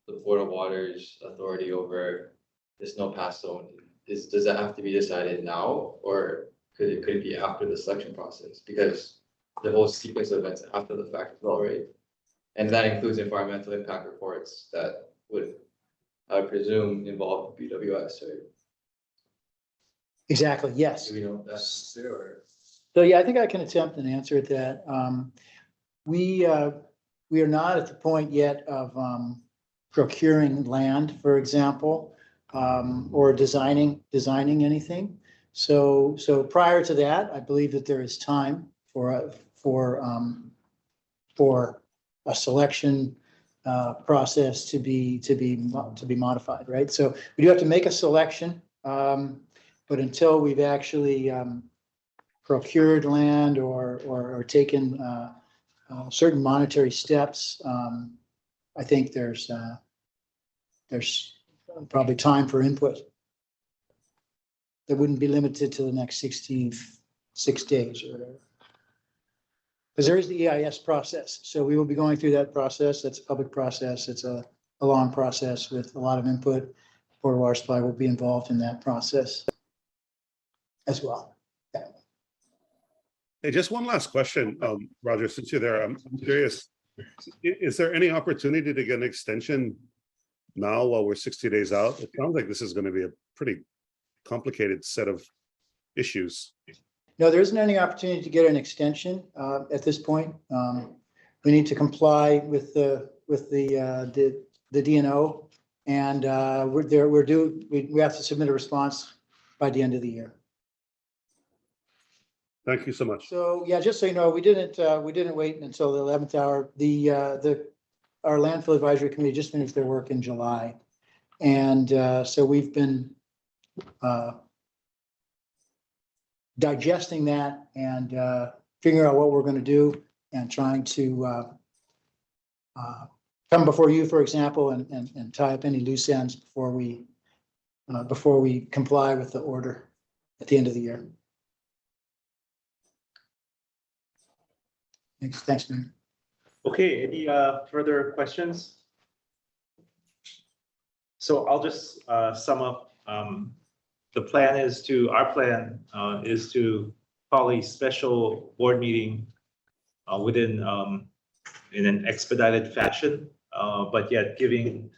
the Board of Waters authority over this no pass zone, does that have to be decided now, or could it be after the selection process? Because the whole sequence of events after the fact as well, right? And that includes environmental impact reports that would, I presume, involve BWS, right? Exactly, yes. Do we know if that's clear, or? So, yeah, I think I can attempt an answer at that. We are not at the point yet of procuring land, for example, or designing anything. So prior to that, I believe that there is time for a selection process to be modified, right? So we do have to make a selection, but until we've actually procured land or taken certain monetary steps, I think there's probably time for input that wouldn't be limited to the next 66 days or whatever. Because there is the EIS process. So we will be going through that process. That's a public process. It's a long process with a lot of input. Board of Water Supply will be involved in that process as well. Yeah. Hey, just one last question, Roger, since you're there, I'm curious, is there any opportunity to get an extension now while we're 60 days out? It sounds like this is going to be a pretty complicated set of issues. No, there isn't any opportunity to get an extension at this point. We need to comply with the DNO, and we have to submit a response by the end of the year. Thank you so much. So, yeah, just so you know, we didn't wait until the 11th hour. Our landfill advisory committee just finished their work in July, and so we've been digesting that and figuring out what we're going to do and trying to come before you, for example, and tie up any loose ends before we comply with the order at the end of the year. Thanks, man. Okay, any further questions? So I'll just sum up. Our plan is to call a special board meeting in an expedited fashion, but yet giving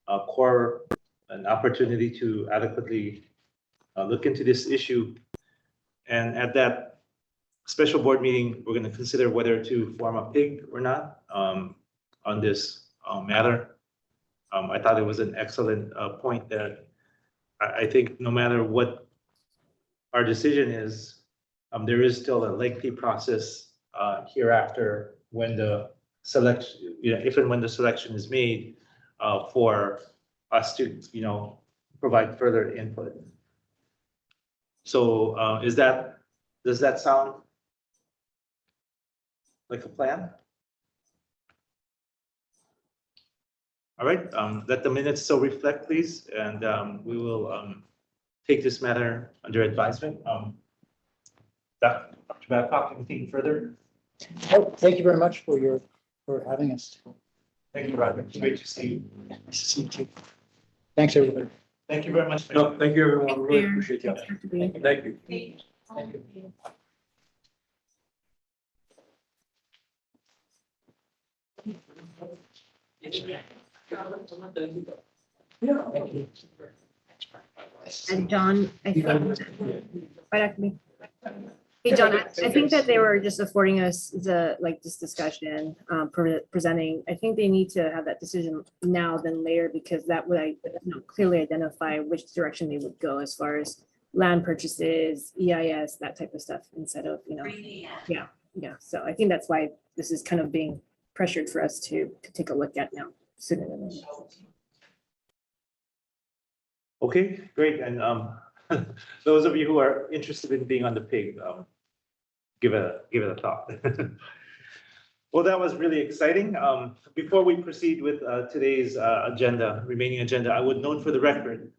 CORE an opportunity to adequately look into this issue. And at that special board meeting, we're going to consider whether to form a PIG or not on this matter. I thought it was an excellent point that I think no matter what our decision is, there is still a lengthy process hereafter when the selection, if and when the selection is made for us to, provide further input. So does that sound like a plan? All right, let the minutes so reflect, please, and we will take this matter under advisement. Dr. Babcock, anything further? Oh, thank you very much for having us. Thank you, Roger. Great to see you. Nice to see you too. Thanks, everybody. Thank you very much. No, thank you, everyone. Thanks, Really Mayor. appreciate you. Thanks, Dr. Reed. Thank you. And John, I think, right after me. Hey, John, I think that they were just affording us this discussion, presenting. I think they need to have that decision now than later, because that would clearly identify which direction they would go as far as land purchases, EIS, that type of stuff, instead of, yeah. So I think that's why this is kind of being pressured for us to take a look at now sooner than later. Okay, great. And those of you who are interested in being on the pig, give it a thought. Well, that was really exciting. Before we proceed with today's remaining agenda, I would note for the record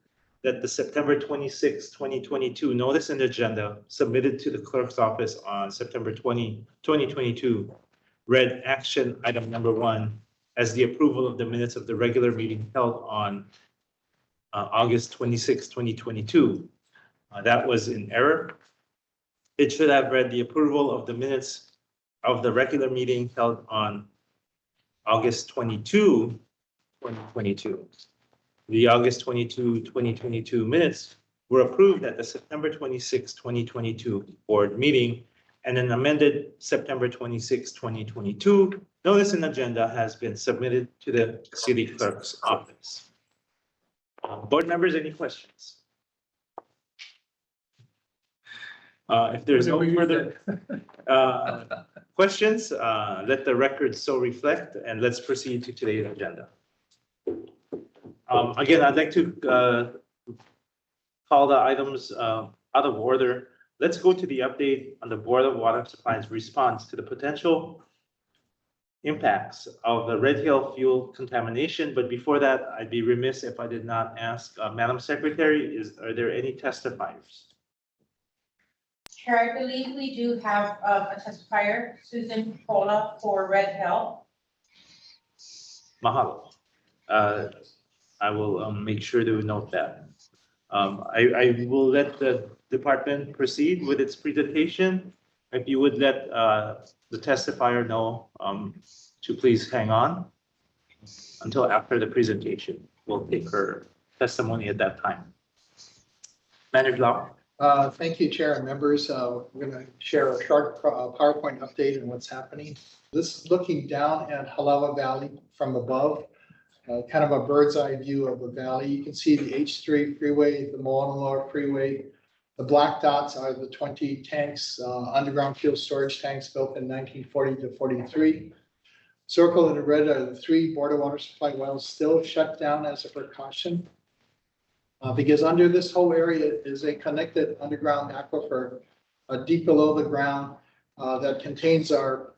that the September 26, 2022 notice and agenda submitted to the clerk's office on September 20, 2022 read action item number 1 as the approval of the minutes of the regular meeting held on August 26, 2022. That was in error. It should have read the approval of the minutes of the regular meeting held on August 22, 2022. The August 22, 2022 minutes were approved at the September 26, 2022 board meeting, and an amended September 26, 2022 notice and agenda has been submitted to the city clerk's office. Board members, any questions? If there's no further questions, let the record so reflect, and let's proceed to today's agenda. Again, I'd like to call the items out of order. Let's go to the update on the Board of Water Supply's response to the potential impacts of the Red Hill fuel contamination. But before that, I'd be remiss if I did not ask Madam Secretary, are there any testifiers? Chair, I believe we do have a testifier, Susan Cola for Red Hill. Mahalo. I will make sure to note that. I will let the department proceed with its presentation. If you would let the testifier know to please hang on until after the presentation. We'll take her testimony at that time. Manager Lau. Thank you, Chair and members. We're going to share a short PowerPoint update on what's happening. This is looking down at Halawa Valley from above, kind of a bird's eye view of the valley. You can see the H3 freeway, the Moanaloa freeway. The black dots are the 20 tanks, underground fuel storage tanks built in 1940 to 43. Circled in red are the 3 Board of Water Supply wells still shut down as a precaution. Because under this whole area is a connected underground aquifer deep below the ground that contains our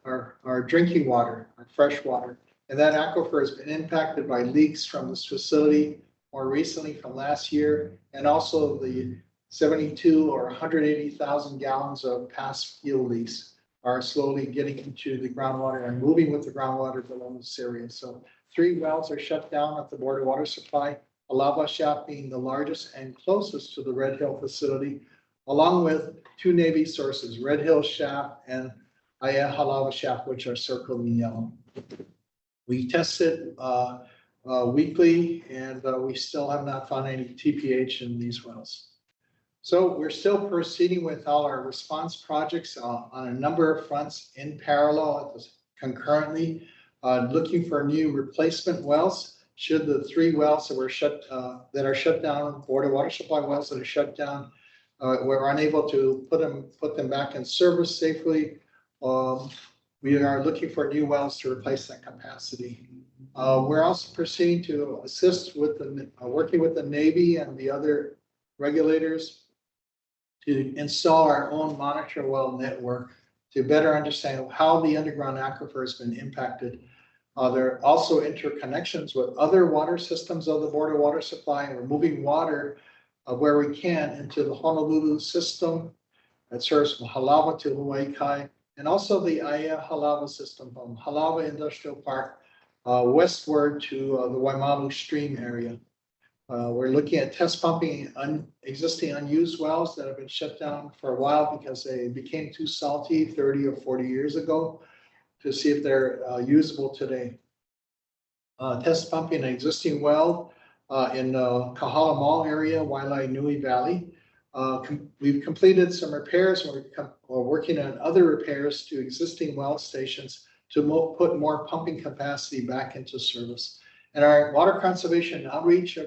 drinking water, our fresh water. And that aquifer has been impacted by leaks from this facility more recently from last year, and also the 72 or 180,000 gallons of past fuel leaks are slowly getting into the groundwater and moving with the groundwater below this area. So 3 wells are shut down at the Board of Water Supply. Halawa Shaft being the largest and closest to the Red Hill facility, along with 2 Navy sources, Red Hill Shaft and Halawa Shaft, which are circled in yellow. We tested weekly, and we still have not found any TPH in these wells. So we're still proceeding with all our response projects on a number of fronts in parallel, concurrently, looking for new replacement wells. Should the 3 wells that were that are shut down, Board of Water Supply wells that are shut down, we're unable to put them back in service safely. We are looking for new wells to replace that capacity. We're also proceeding to assist with working with the Navy and the other regulators to install our own monitor well network to better understand how the underground aquifer has been impacted There are also interconnections with other water systems of the Board of Water Supply, and we're moving water where we can into the Honolulu system that serves from Halawa to Hawaii Kai, and also the Aia Halawa system from Halawa Industrial Park westward to the Waimalu Stream area. We're looking at test pumping existing unused wells that have been shut down for a while because they became too salty 30 or 40 years ago, to see if they're usable today. Test pumping an existing well in Kahala Mall area, Wailai Nui Valley. We've completed some repairs, and we're working on other repairs to existing well stations to put more pumping capacity back into service. And our water conservation outreach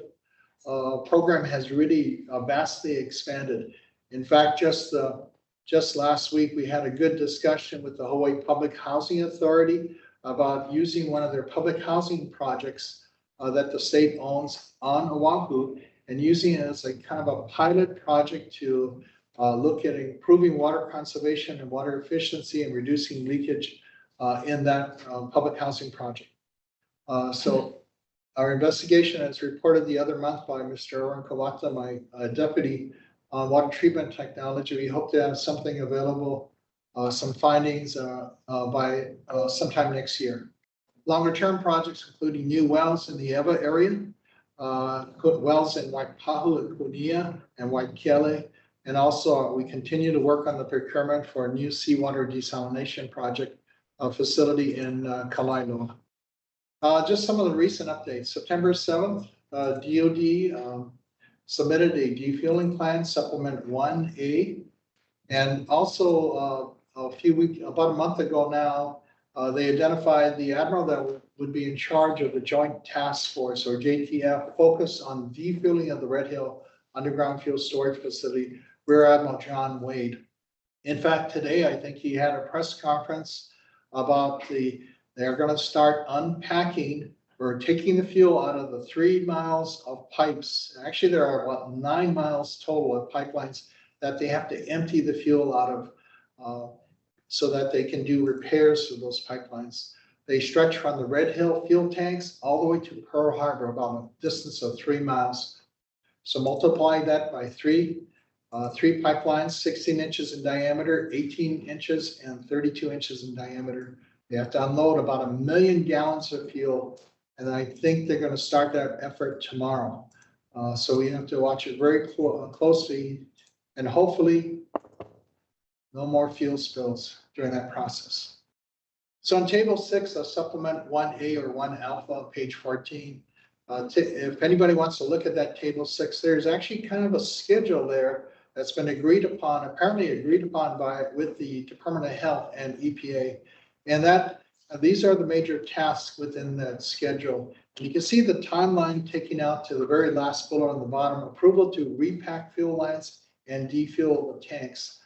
program has really vastly expanded. In fact, just last week, we had a good discussion with the Hawaii Public Housing Authority about using one of their public housing projects that the state owns on Oahu, and using it as a kind of a pilot project to look at improving water conservation and water efficiency and reducing leakage in that public housing project. So our investigation, as reported the other month by Mr. Oren Kawata, my deputy on water treatment technology, we hope to have something available, some findings by sometime next year. Longer term projects including new wells in the Ewa area, wells in Waipahu and Kunia and Waikele, and also we continue to work on the procurement for a new seawater desalination project facility in Kalailua. Just some of the recent updates. September 7th, DOD submitted a defueling plan, supplement 1A, and also about a month ago now, they identified the admiral that would be in charge of the Joint Task Force, or JTF, focused on defueling of the Red Hill Underground Fuel Storage Facility, Rear Admiral John Wade. In fact, today, I think he had a press conference about they're going to start unpacking or taking the fuel out of the 3 miles of pipes. Actually, there are about 9 miles total of pipelines that they have to empty the fuel out of so that they can do repairs to those pipelines. They stretch from the Red Hill fuel tanks all the way to Pearl Harbor, about a distance of 3 miles. So multiply that by three pipelines, 16 inches in diameter, 18 inches, and 32 inches in diameter. They have to unload about 1 million gallons of fuel, and I think they're going to start that effort tomorrow. So we have to watch it very closely, and hopefully no more fuel spills during that process. So in table 6 of supplement 1A or 1 alpha, page 14, if anybody wants to look at that table 6, there's actually kind of a schedule there that's been agreed upon, apparently agreed upon with the Department of Health and EPA. And these are the major tasks within that schedule. And you can see the timeline taking out to the very last bullet on the bottom: approval to repack fuel lines and defuel the tanks.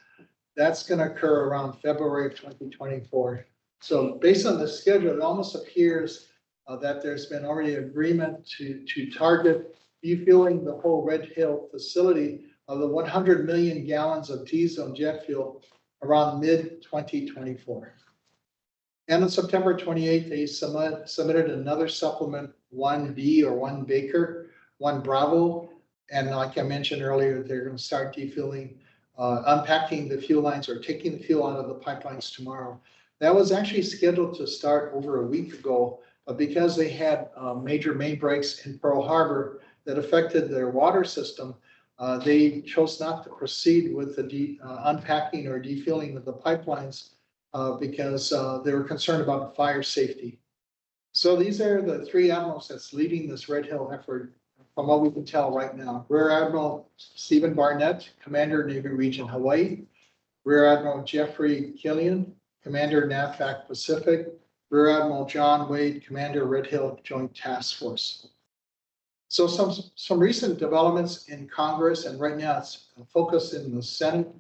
That's going to occur around February of 2024. So based on the schedule, it almost appears that there's been already agreement to target defueling the whole Red Hill facility of the 100 million gallons of diesel and jet fuel around mid-2024. And on September 28th, they submitted another supplement 1B or 1 Baker, 1 Bravo. And like I mentioned earlier, they're going to start defueling, unpacking the fuel lines or taking the fuel out of the pipelines tomorrow. That was actually scheduled to start over a week ago, but because they had major main breaks in Pearl Harbor that affected their water system, they chose not to proceed with the unpacking or defueling of the pipelines because they were concerned about fire safety. So these are the 3 admirals that's leading this Red Hill effort, from what we can tell right now. Rear Admiral Stephen Barnett, Commander, Navy Region Hawaii. Rear Admiral Jeffrey Killian, Commander, NAVFAC Pacific. Rear Admiral John Wade, Commander, Red Hill Joint Task Force. So some recent developments in Congress, and right now it's focused in the Senate.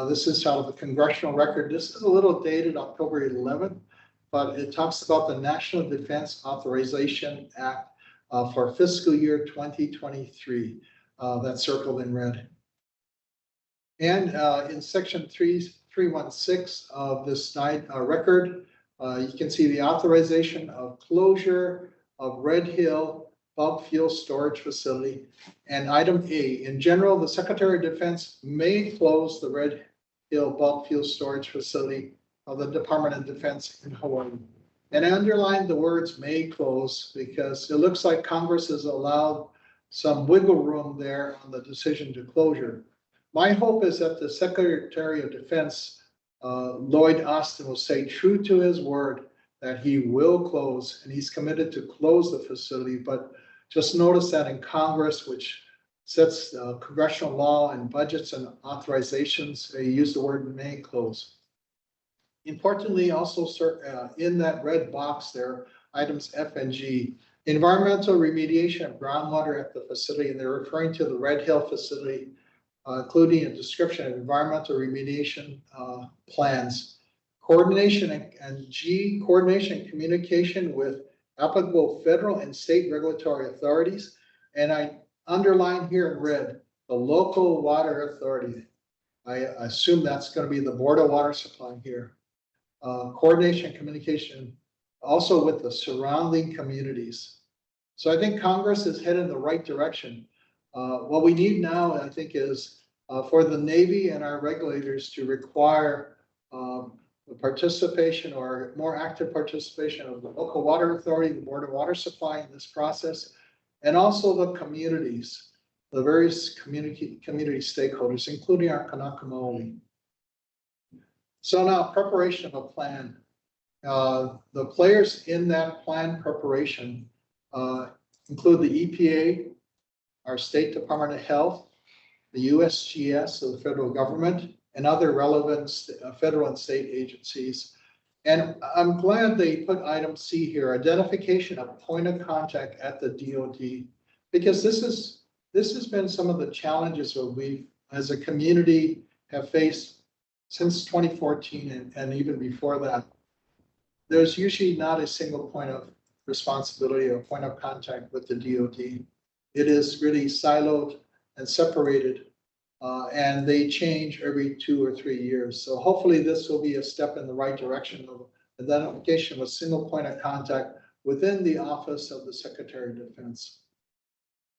This is out of the congressional record. This is a little dated October 11th, but it talks about the National Defense Authorization Act for fiscal year 2023, that's circled in red. And in section 316 of this record, You can see the authorization of closure of Red Hill bulk fuel storage facility. And item A, in general, the Secretary of Defense may close the Red Hill bulk fuel storage facility of the Department of Defense in Hawaii. And I underlined the words may close because it looks like Congress has allowed some wiggle room there on the decision to closure. My hope is that the Secretary of Defense, Lloyd Austin, will stay true to his word that he will close, and he's committed to close the facility. But just notice that in Congress, which sets congressional law and budgets and authorizations, they use the word may close. Importantly, also in that red box there, items F and G, environmental remediation of groundwater at the facility, and they're referring to the Red Hill facility, including a description of environmental remediation plans. Coordination and G, coordination and communication with applicable federal and state regulatory authorities. And I underline here in red, the local water authority. I assume that's going to be the Board of Water Supply here. Coordination and communication also with the surrounding communities. So I think Congress is headed in the right direction. What we need now, I think, is for the Navy and our regulators to require the participation or more active participation of the local water authority, the Board of Water Supply in this process, and also the communities, the various community stakeholders, including our Kanaka Maoli. So now preparation of a plan. The players in that plan preparation include the EPA, our State Department of Health, the USGS of the federal government, and other relevant federal and state agencies. And I'm glad they put item C here, identification of point of contact at the DoD, because this has been some of the challenges that we as a community have faced since 2014 and even before that. There's usually not a single point of responsibility or point of contact with the DoD. It is really siloed and separated, and they change every 2 or 3 years. So hopefully this will be a step in the right direction of identification of a single point of contact within the Office of the Secretary of Defense.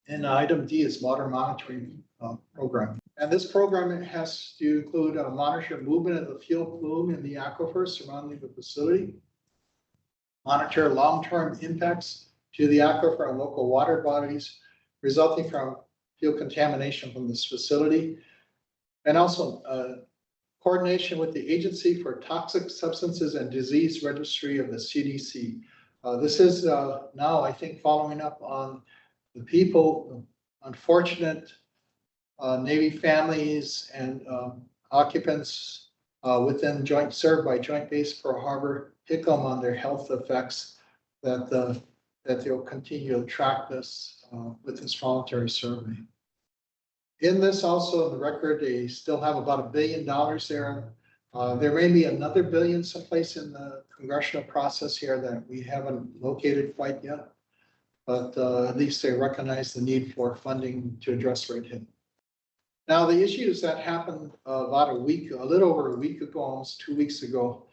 And item D is water monitoring program. And this program has to include a monitor movement of the fuel plume in the aquifer surrounding the facility, monitor long-term impacts to the aquifer and local water bodies resulting from fuel contamination from this facility, and also coordination with the Agency for Toxic Substances and Disease Registry of the CDC. This is now, I think, following up on the people, unfortunate Navy families and occupants within served by Joint Base Pearl Harbor, HICM on their health effects, that they'll continue to track this with this voluntary survey. In this also, in the record, they still have about $1 billion there. There may be another billion someplace in the congressional process here that we haven't located quite yet, but at least they recognize the need for funding to address Red Hill. Now, the issues that happened about a little over a week ago, almost 2 weeks ago,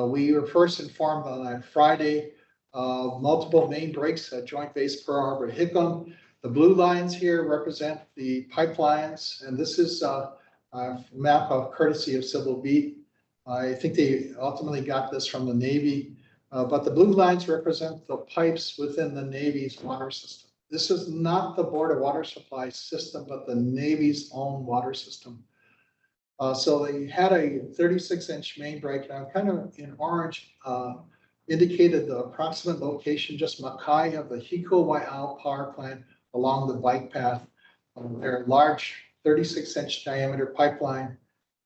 we were first informed on that Friday of multiple main breaks at Joint Base Pearl Harbor HICM. The blue lines here represent the pipelines, and this is a map of courtesy of Civil Beat. I think they ultimately got this from the Navy, but the blue lines represent the pipes within the Navy's water system. This is not the Board of Water Supply system, but the Navy's own water system. So they had a 36-inch main break, and I'm kind of in orange, indicated the approximate location, just Makai of the Hiko Waiau power plant along the bike path. Their large 36-inch diameter pipeline,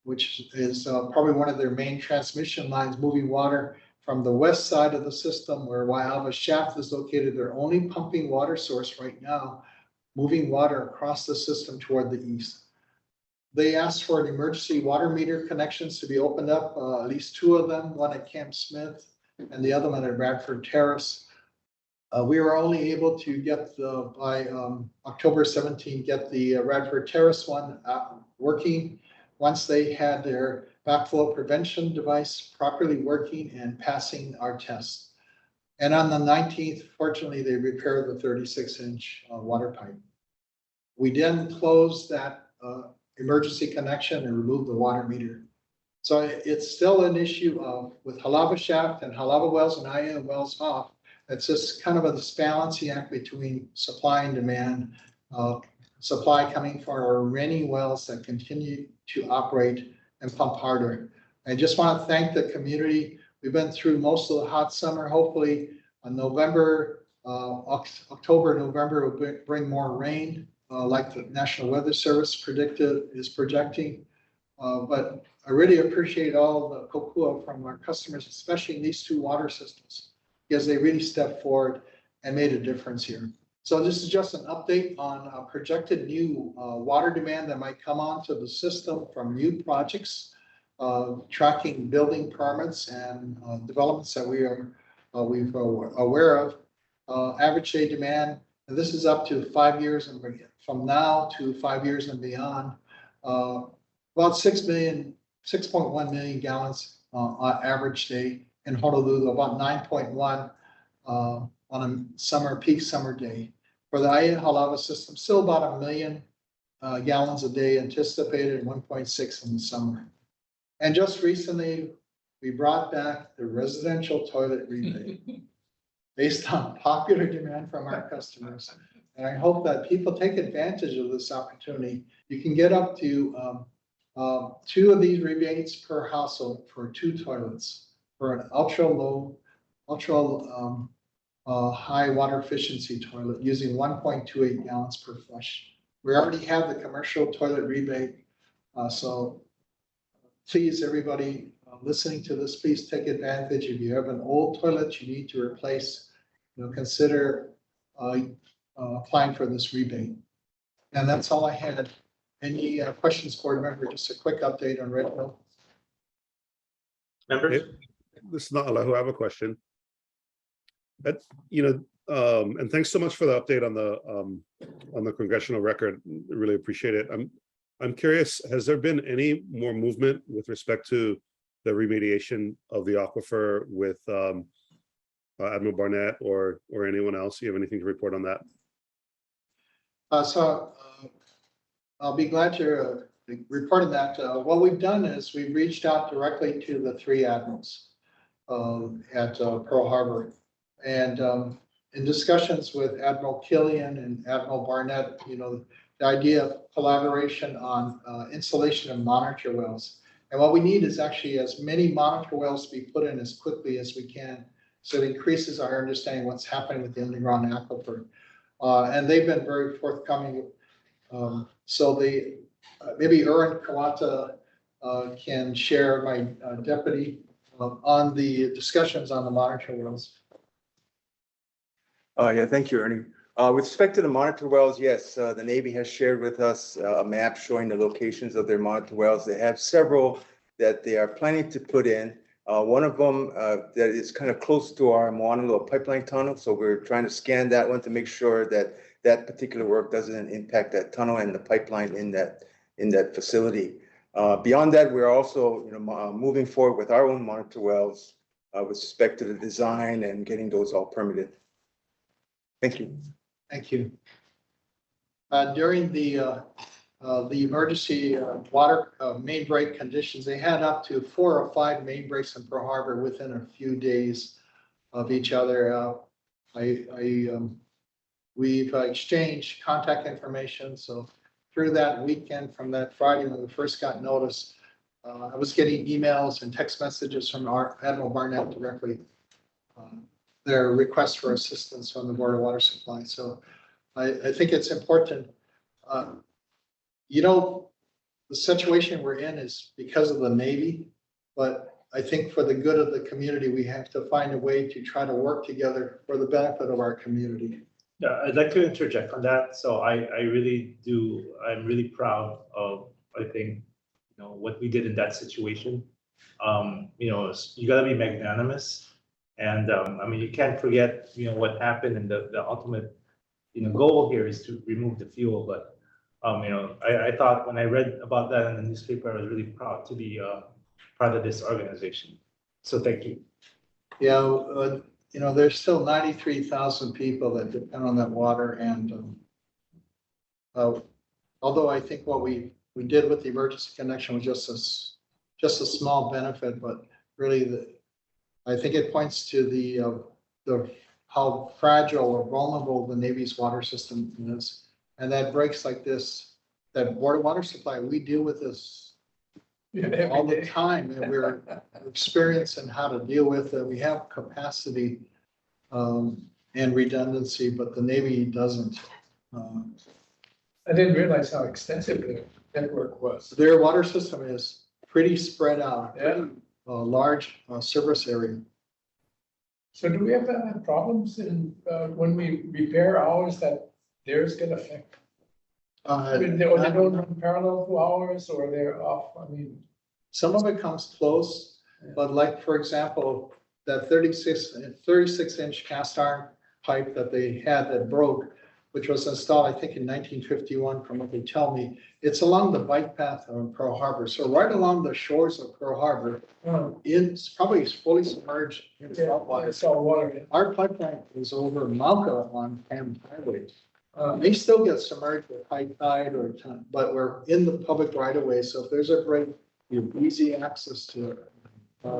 which is probably one of their main transmission lines moving water from the west side of the system where Waiawa Shaft is located, their only pumping water source right now, moving water across the system toward the east. They asked for an emergency water meter connections to be opened up, at least 2 of them, one at Camp Smith and the other one at Radford Terrace. We were only able to get by October 17, get the Radford Terrace one working. Once they had their backflow prevention device properly working and passing our test. And on the 19th, fortunately, they repaired the 36-inch water pipe. We then closed that emergency connection and removed the water meter. So it's still an issue of with Halava shaft and Halava wells and Aya wells off. It's just kind of a balancing act between supply and demand. Supply coming from our many wells that continue to operate and pump harder. I just want to thank the community. We've been through most of the hot summer. Hopefully, November, October, November will bring more rain, like the National Weather Service is projecting. But I really appreciate all the kokua from our customers, especially in these two water systems, because they really stepped forward and made a difference here. So this is just an update on projected new water demand that might come onto the system from new projects, tracking building permits and developments that we're aware of. Average day demand, and this is up to 5 years and from now to 5 years and beyond. About 6.1 million gallons on average day in Honolulu, about 9.1 on a peak summer day. For the Aya Halava system, still about 1 million gallons a day anticipated, 1.6 in the summer. And just recently, we brought back the residential toilet rebate based on popular demand from our customers. And I hope that people take advantage of this opportunity. You can get up to 2 of these rebates per household for 2 toilets for an ultra high water efficiency toilet using 1.28 gallons per flush. We already have the commercial toilet rebate. So please, everybody listening to this, please take advantage. If you have an old toilet you need to replace, consider applying for this rebate. And that's all I had. Any questions, board member? Just a quick update on Red Hill. Members? This is not who I have a question. And thanks so much for the update on the congressional record. Really appreciate it. I'm curious, has there been any more movement with respect to the remediation of the aquifer with Admiral Barnett or anyone else? Do you have anything to report on that? So I'll be glad to report on that. What we've done is we've reached out directly to the 3 admirals at Pearl Harbor. And in discussions with Admiral Killian and Admiral Barnett, the idea of collaboration on installation of monitor wells. And what we need is actually as many monitor wells to be put in as quickly as we can. So it increases our understanding of what's happening with the underground aquifer. And they've been very forthcoming. So maybe Erwin Kawata can share, my deputy, on the discussions on the monitor wells. Yeah, thank you, Ernie. With respect to the monitor wells, yes, the Navy has shared with us a map showing the locations of their monitor wells. They have several that they are planning to put in. One of them that is kind of close to our Moana pipeline tunnel. So we're trying to scan that one to make sure that that particular work doesn't impact that tunnel and the pipeline in that facility. Beyond that, we're also moving forward with our own monitor wells with respect to the design and getting those all permitted. Thank you. Thank you. During the emergency water main break conditions, they had up to 4 or 5 main breaks in Pearl Harbor within a few days of each other. We've exchanged contact information. So through that weekend, from that Friday when we first got notice, I was getting emails and text messages from our Admiral Barnett directly. Their request for assistance from the Board of Water Supply. So I think it's important. The situation we're in is because of the Navy, but I think for the good of the community, we have to find a way to try to work together for the benefit of our community. Yeah, I'd like to interject on that. So I'm really proud of, I think, what we did in that situation. You gotta be magnanimous. And you can't forget, what happened, and the ultimate, goal here is to remove the fuel. But I thought when I read about that in the newspaper, I was really proud to be part of this organization. So thank you. Yeah, there's still 93,000 people that depend on that water, and although I think what we did with the emergency connection was just a small benefit, but really I think it points to the how fragile or vulnerable the Navy's water system is, and that breaks like this, that water supply, we deal with this all the time, and we're experiencing how to deal with it. We have capacity and redundancy, but the Navy doesn't. I didn't realize how extensive the network was. Their water system is pretty spread out, Yeah. pretty large service area. So do we have problems in, when we repair ours that theirs get affected? I mean, they don't run parallel to ours, or they're off, I mean. Some of it comes close, but like, for example, that 36-inch cast iron pipe that they had that broke, which was installed, I think, in 1951, from what they tell me, it's along the bike path of Pearl Harbor. So right along the shores of Pearl Harbor, it's probably fully submerged in salt water. Salt water. Our pipeline is over Malca on Hammond Highway. They still get submerged with high tide but we're in the public right of way. So if there's a break, you have easy access to it.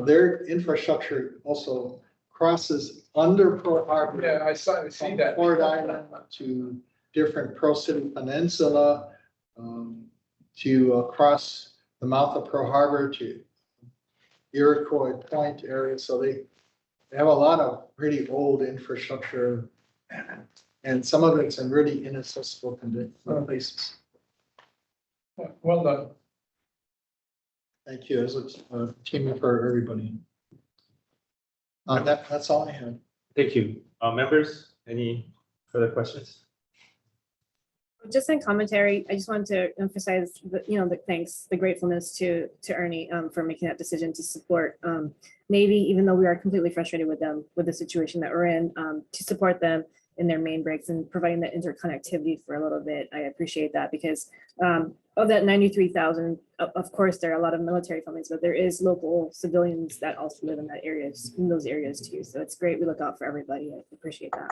Their infrastructure also crosses under Pearl Harbor. Yeah, I see that. Ford Island to different Pearl City Peninsula, to across the mouth of Pearl Harbor to Iroquois Point area. So they have a lot of pretty old infrastructure, and some of it's in really inaccessible places. Well done. Thank you. It's a team effort for everybody. That's all I have. Thank you. Members, any further questions? Just in commentary, I just wanted to emphasize the thanks, the gratefulness to Ernie for making that decision to support Navy, even though we are completely frustrated with them, with the situation that we're in, to support them in their main breaks and providing that interconnectivity for a little bit. I appreciate that, because of that 93,000, of course, there are a lot of military families, but there is local civilians that also live in those areas too. So it's great. We look out for everybody. I appreciate that.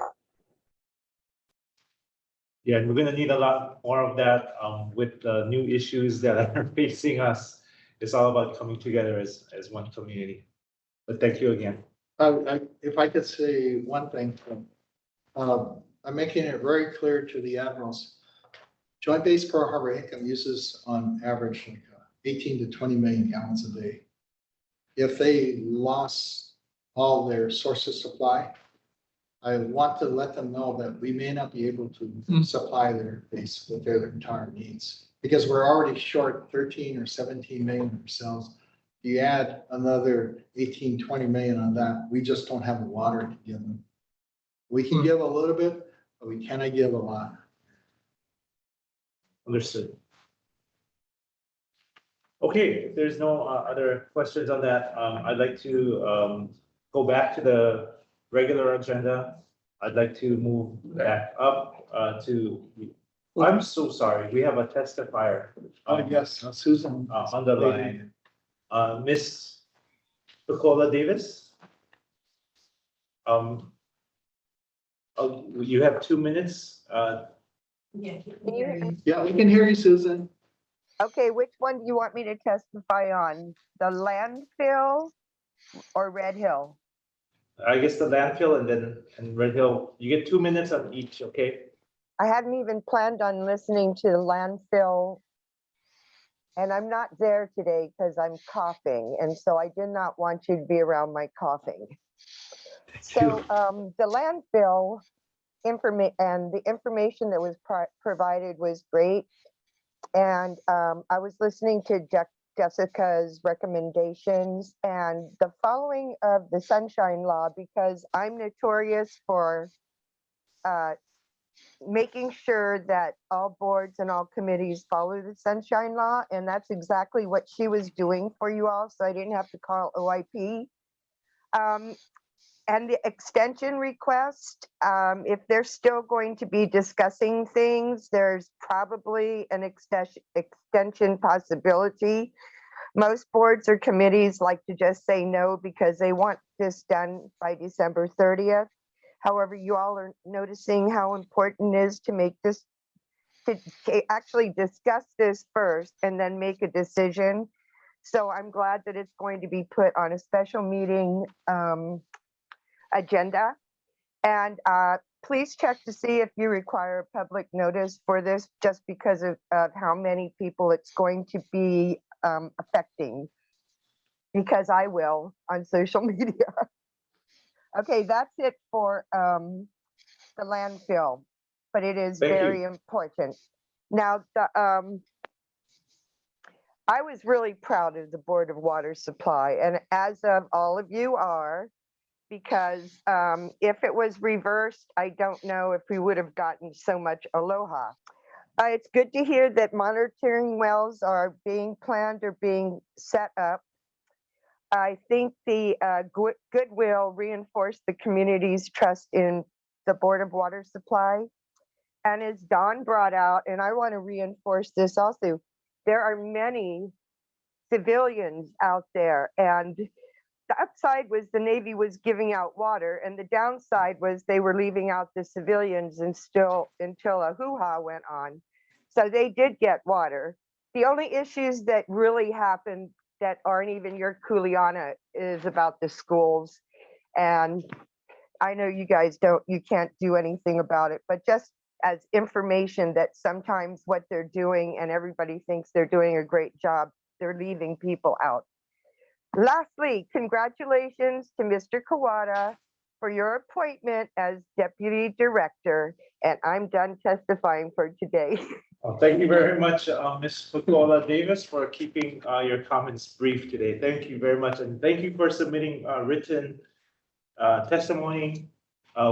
Yeah, and we're gonna need a lot more of that with the new issues that are facing us. It's all about coming together as one community. But thank you again. If I could say one thing, I'm making it very clear to the admirals. Joint Base Pearl Harbor Hickam uses on average like 18 to 20 million gallons a day. If they lost all their source of supply, I want to let them know that we may not be able to supply their base with their entire needs, because we're already short 13 or 17 million ourselves. You add another 18, 20 million on that, we just don't have the water to give them. We can give a little bit, but we cannot give a lot. Understood. Okay, if there's no other questions on that, I'd like to go back to the regular agenda. I'd like to move back up to, I'm so sorry, we have a testifier. Yes, Susan. On the line. Miss Nicola Davis. You have 2 minutes. Yeah. Yeah, we can hear you, Susan. Okay, which one do you want me to testify on? The landfill or Red Hill? I guess the landfill and Red Hill. You get 2 minutes on each, okay? I hadn't even planned on listening to the landfill. And I'm not there today because I'm coughing. And so I did not want you to be around my coughing. So the landfill the information that was provided was great. And I was listening to Jessica's recommendations and the following of the Sunshine Law, because I'm notorious for making sure that all boards and all committees follow the Sunshine Law. And that's exactly what she was doing for you all. So I didn't have to call OIP. And the extension request, if they're still going to be discussing things, there's probably an extension possibility. Most boards or committees like to just say no because they want this done by December 30th. However, you all are noticing how important it is to make this, to actually discuss this first and then make a decision. So I'm glad that it's going to be put on a special meeting agenda. And please check to see if you require public notice for this, just because of how many people it's going to be affecting, because I will on social media. Okay, that's it for the landfill, but it is Thank you. very important. Now, I was really proud of the Board of Water Supply, and as of all of you are, because if it was reversed, I don't know if we would have gotten so much aloha. It's good to hear that monitoring wells are being planned or being set up. I think the goodwill reinforced the community's trust in the Board of Water Supply. And as Don brought out, and I want to reinforce this also, there are many civilians out there, and the upside was the Navy was giving out water, and the downside was they were leaving out the civilians and still until a hoo-ha went on. So they did get water. The only issues that really happened that aren't even your Kuleana is about the schools. And I know you guys you can't do anything about it, but just as information that sometimes what they're doing, and everybody thinks they're doing a great job, they're leaving people out. Lastly, congratulations to Mr. Kawada for your appointment as Deputy Director, and I'm done testifying for today. Well, thank you very much, Ms. Fukuola Davis, for keeping your comments brief today. Thank you very much, and thank you for submitting written testimony.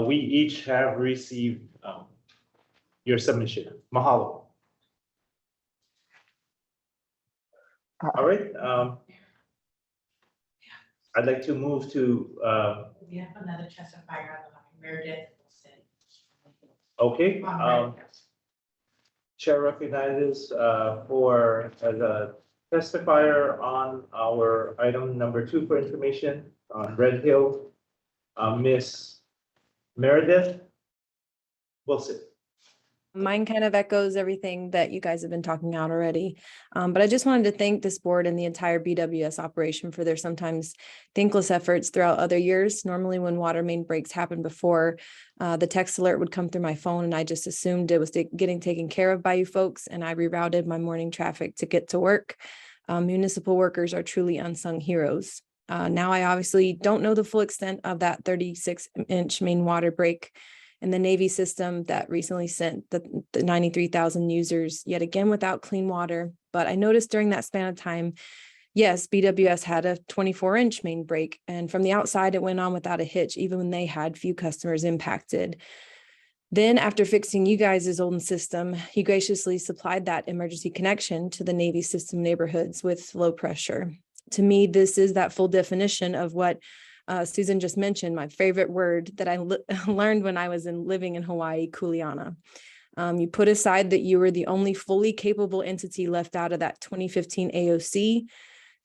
We each have received your submission. Mahalo. All right. I'd like to move to. We have another testifier on the line, Meredith Wilson. Okay. Chair recognizes for the testifier on our item number 2 for information on Red Hill, Miss Meredith Wilson. Mine kind of echoes everything that you guys have been talking out already. But I just wanted to thank this board and the entire BWS operation for their sometimes thankless efforts throughout other years. Normally when water main breaks happen before, the text alert would come through my phone and I just assumed it was getting taken care of by you folks, and I rerouted my morning traffic to get to work. Municipal workers are truly unsung heroes. Now I obviously don't know the full extent of that 36-inch main water break and the Navy system that recently sent the 93,000 users yet again without clean water. But I noticed during that span of time, yes, BWS had a 24-inch main break, and from the outside, it went on without a hitch, even when they had few customers impacted. Then after fixing you guys' old system, he graciously supplied that emergency connection to the Navy system neighborhoods with low pressure. To me, this is that full definition of what Susan just mentioned, my favorite word that I learned when I was living in Hawaii, kuleana. You put aside that you were the only fully capable entity left out of that 2015 AOC,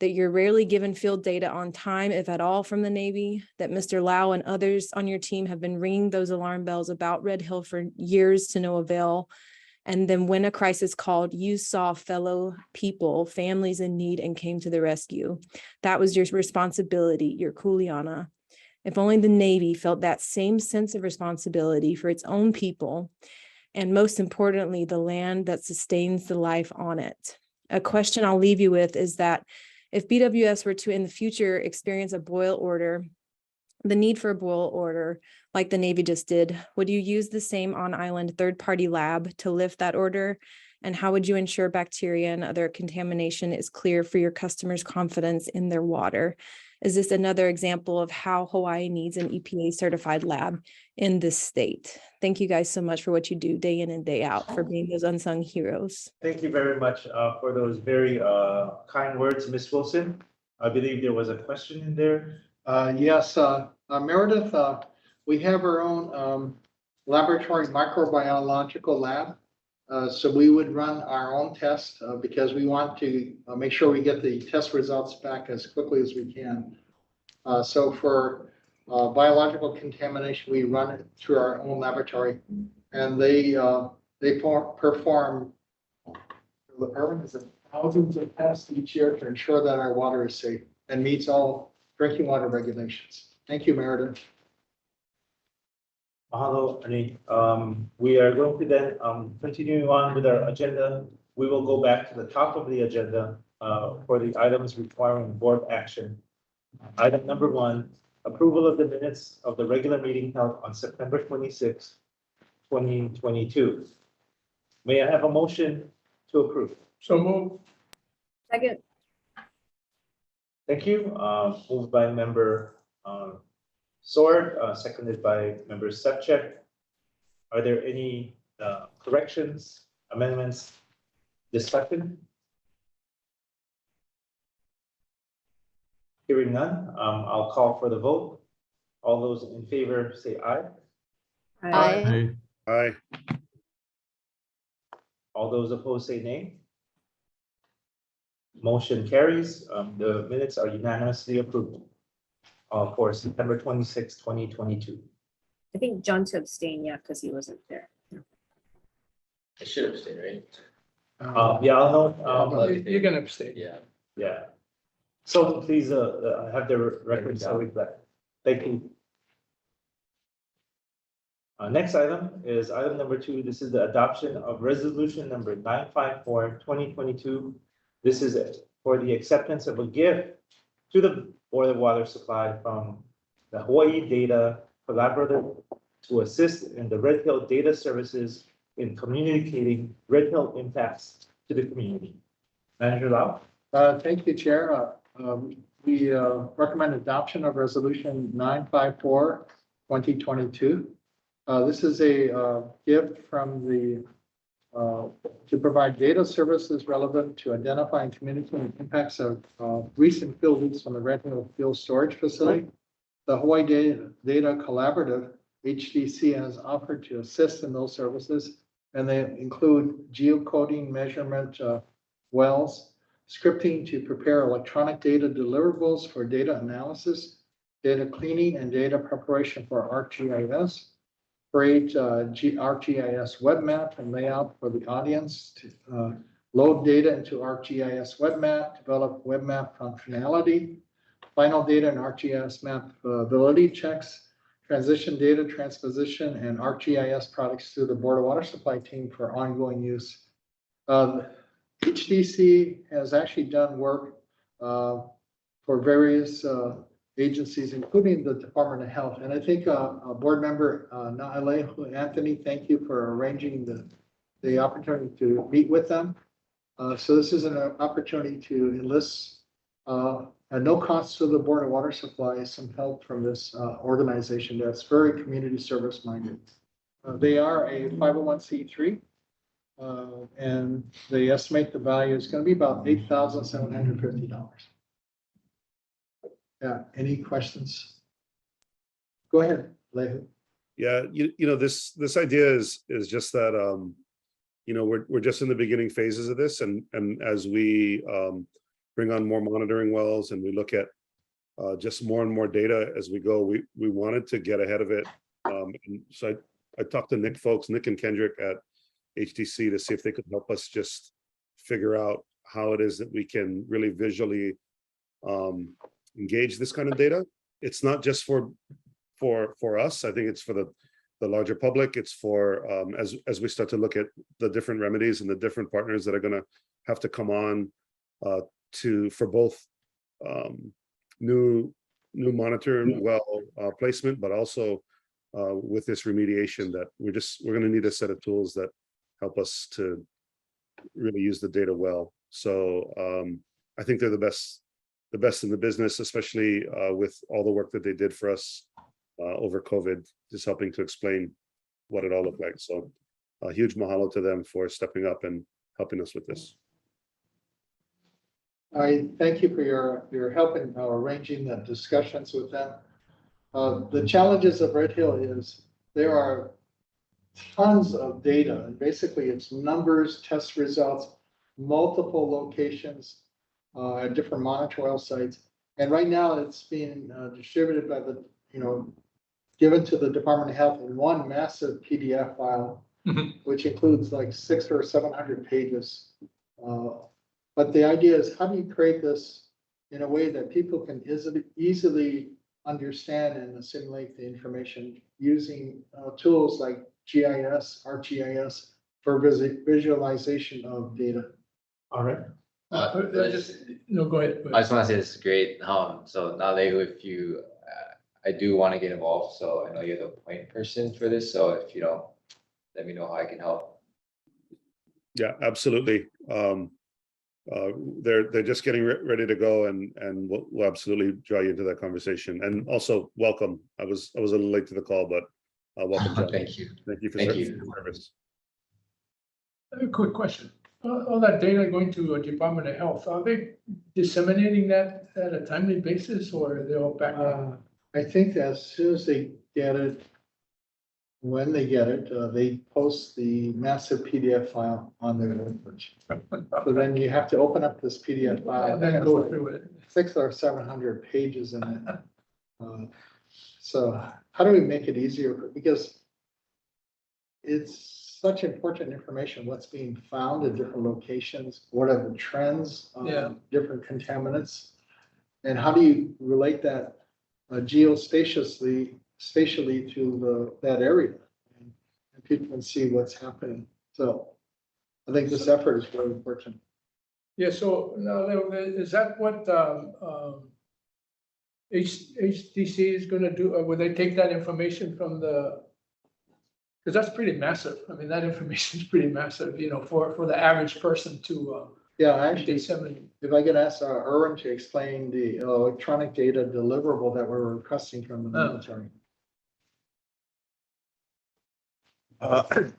that you're rarely given field data on time, if at all, from the Navy, that Mr. Lau and others on your team have been ringing those alarm bells about Red Hill for years to no avail. And then when a crisis called, you saw fellow people, families in need, and came to the rescue. That was your responsibility, your kuleana. If only the Navy felt that same sense of responsibility for its own people, and most importantly, the land that sustains the life on it. A question I'll leave you with is that if BWS were to in the future experience a boil order, the need for a boil order, like the Navy just did, would you use the same on-island third-party lab to lift that order? And how would you ensure bacteria and other contamination is clear for your customers' confidence in their water? Is this another example of how Hawaii needs an EPA-certified lab in this state? Thank you guys so much for what you do day in and day out, for being those unsung heroes. Thank you very much for those very kind words, Ms. Wilson. I believe there was a question in there. Yes, Meredith, we have our own laboratory microbiological lab So we would run our own test because we want to make sure we get the test results back as quickly as we can. So for biological contamination, we run it through our own laboratory, and they perform thousands of tests each year to ensure that our water is safe and meets all drinking water regulations. Thank you, Meredith. Mahalo, Ernie. We are going to then continue on with our agenda. We will go back to the top of the agenda for the items requiring board action. Item number 1, approval of the minutes of the regular meeting held on September 26, 2022. May I have a motion to approve? So move. Second. Thank you. Moved by member Sword, seconded by member Sepchek. Are there any corrections, amendments, discussion? Hearing none, I'll call for the vote. All those in favor say aye. Aye. Aye. All those opposed say nay. Motion carries. The minutes are unanimously approved for September 26, 2022. I think John to abstain, yeah, because he wasn't there. I should abstain, right? Yeah, I'll note. You're gonna abstain. Yeah. Yeah. So please have the record so reflect. Thank you. Next item is item number 2. This is the adoption of resolution number 954, 2022. This is for the acceptance of a gift to the Board of Water Supply from the Hawaii Data Collaborative to assist in the Red Hill Data Services in communicating Red Hill impacts to the community. Manager Lau? Thank you, Chair. We recommend adoption of resolution 954, 2022. This is a gift from the to provide data services relevant to identify and communicating impacts of recent field leaks from the Red Hill Field Storage Facility. The Hawaii Data Collaborative, HDC, has offered to assist in those services, and they include geocoding, measurement wells, scripting to prepare electronic data deliverables for data analysis, data cleaning, and data preparation for ArcGIS. Create ArcGIS web map and layout for the audience to load data into ArcGIS web map, develop web map functionality, final data and ArcGIS map ability checks, transition data transposition, and ArcGIS products to the Board of Water Supply team for ongoing use. HDC has actually done work for various agencies, including the Department of Health. And I think board member Naalehu Anthony, thank you for arranging the opportunity to meet with them. So this is an opportunity to enlist at no cost to the Board of Water Supply some help from this organization that's very community service minded. They are a 501c3 and they estimate the value is going to be about $8,750. Yeah, any questions? Go ahead, Lehu. Yeah, you know, this idea is just that you know, we're just in the beginning phases of this, and as we bring on more monitoring wells and we look at just more and more data as we go, we wanted to get ahead of it. And so I talked to Nick and Kendrick at HDC to see if they could help us just figure out how it is that we can really visually engage this kind of data. It's not just for us. I think it's for the larger public. It's for as we start to look at the different remedies and the different partners that are going to have to come on for both new monitoring well placement, but also with this remediation that we're going to need a set of tools that help us to really use the data well. So I think they're the best in the business, especially with all the work that they did for us over COVID, just helping to explain what it all looked like. So a huge mahalo to them for stepping up and helping us with this. I thank you for your help in arranging the discussions with them. The challenges of Red Hill is there are tons of data. And basically, it's numbers, test results, multiple locations at different monitor oil sites. And right now, it's being distributed by the, given to the Department of Health in one massive PDF file, which includes like 600 or 700 pages. But the idea is, how do you create this in a way that people can easily understand and assimilate the information using tools like GIS, ArcGIS for visualization of data? All right. No, go ahead. I just want to say this is great. So now if you, I do want to get involved. So I know you're the point person for this. So if you don't, let me know how I can help. Yeah, absolutely. They're just getting ready to go, and we'll absolutely draw you into that conversation. And also welcome. I was a little late to the call, but welcome, John. Thank you. Thank you for Thank your you. service. I have a quick question. All that data going to a Department of Health, are they disseminating that at a timely basis, or are they all back? I think as soon as they get it, when they get it, they post the massive PDF file on their webpage. So then you have to open up this PDF file. And then go through it. 600 or 700 pages in it. So how do we make it easier? Because it's such important information, what's being found at different locations, what are the trends on different contaminants, and how do you relate that geospatially to that area, and people can see what's happening. So I think this effort is very important. Yeah, so now, is that what HDC is gonna do? Or will they take that information from the, because that's pretty massive. I mean, that information is pretty massive, for the average person to Yeah, actually, disseminate. if I could ask Erwin to explain the electronic data deliverable that we're requesting from the military.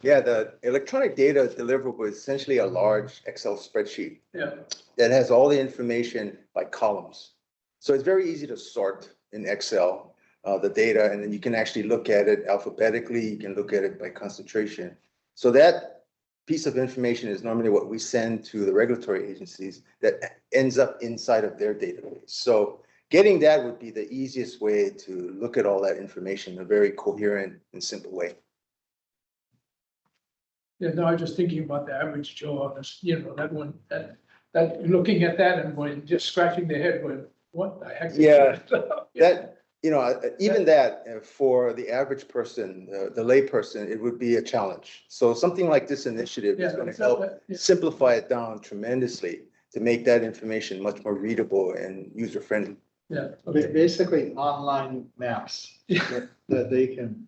Yeah, the electronic data deliverable is essentially a large Excel spreadsheet Yeah. that has all the information by columns. So it's very easy to sort in Excel, the data, and then you can actually look at it alphabetically. You can look at it by concentration. So that piece of information is normally what we send to the regulatory agencies that ends up inside of their database. So getting that would be the easiest way to look at all that information in a very coherent and simple way. Yeah, no, I was just thinking about the average Joe on this, that one, that looking at that and going, just scratching their head going, what the heck? Yeah, that, even that for the average person, the lay person, it would be a challenge. So something like this initiative is going to help simplify it down tremendously to make that information much more readable and user friendly. Yeah. Basically online maps that they can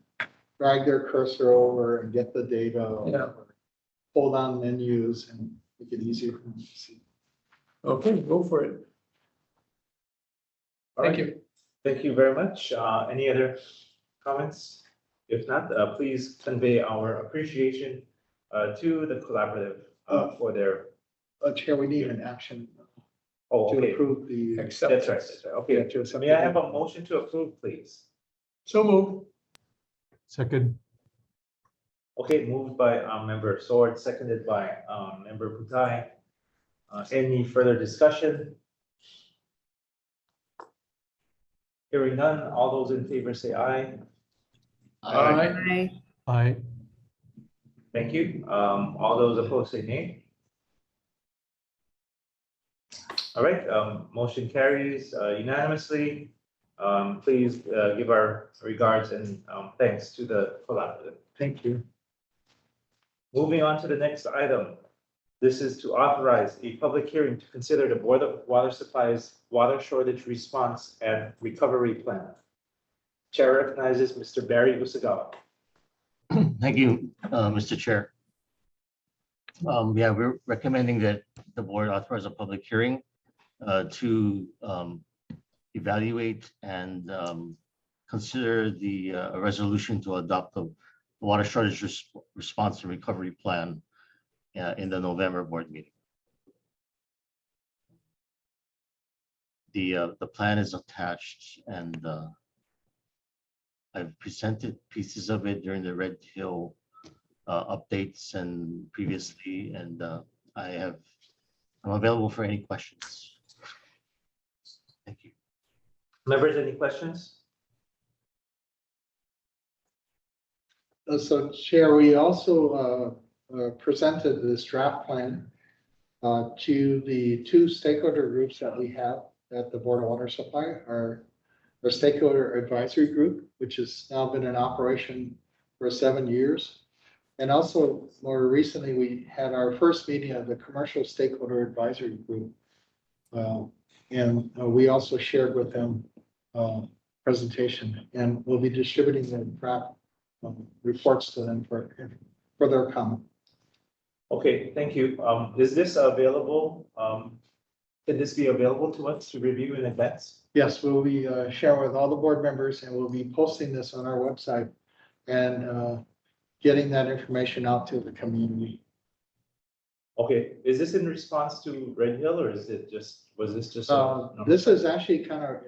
drag their cursor over and get the data, or pull down menus and make it easier for them to see. Okay, go for it. Thank you. Thank you very much. Any other comments? If not, please convey our appreciation to the collaborative for their. Chair, we need an action to Okay. approve the. That's right. That's right. Okay. May I have a motion to approve, please? So moved. Second. Okay, moved by member Sword, seconded by member Putai. Any further discussion? Hearing none, all those in favor say aye. Aye. Aye. Thank you. All those opposed say nay. All right, motion carries unanimously. Please give our regards and thanks to the collaborative. Thank you. Moving on to the next item. This is to authorize a public hearing to consider the Board of Water Supply's water shortage response and recovery plan. Chair recognizes Mr. Barry Usagawa. Thank you, Mr. Chair. Yeah, we're recommending that the board authorize a public hearing to evaluate and consider a resolution to adopt the water shortage response and recovery plan in the November board meeting. The plan is attached, and I've presented pieces of it during the Red Hill updates and previously, and I'm available for any questions. Thank you. Members, any questions? So Chair, we also presented this draft plan to the two stakeholder groups that we have at the Board of Water Supply, our stakeholder advisory group, which has now been in operation for 7 years. And also more recently, we had our first meeting of the commercial stakeholder advisory group. And we also shared with them presentation, and we'll be distributing the draft reports to them for their comment. Okay, thank you. Is this available? Can this be available to us to review in advance? Yes, we'll be sharing with all the board members, and we'll be posting this on our website and getting that information out to the community. Okay, is this in response to Red Hill, or is it just, was this just? This is actually kind of,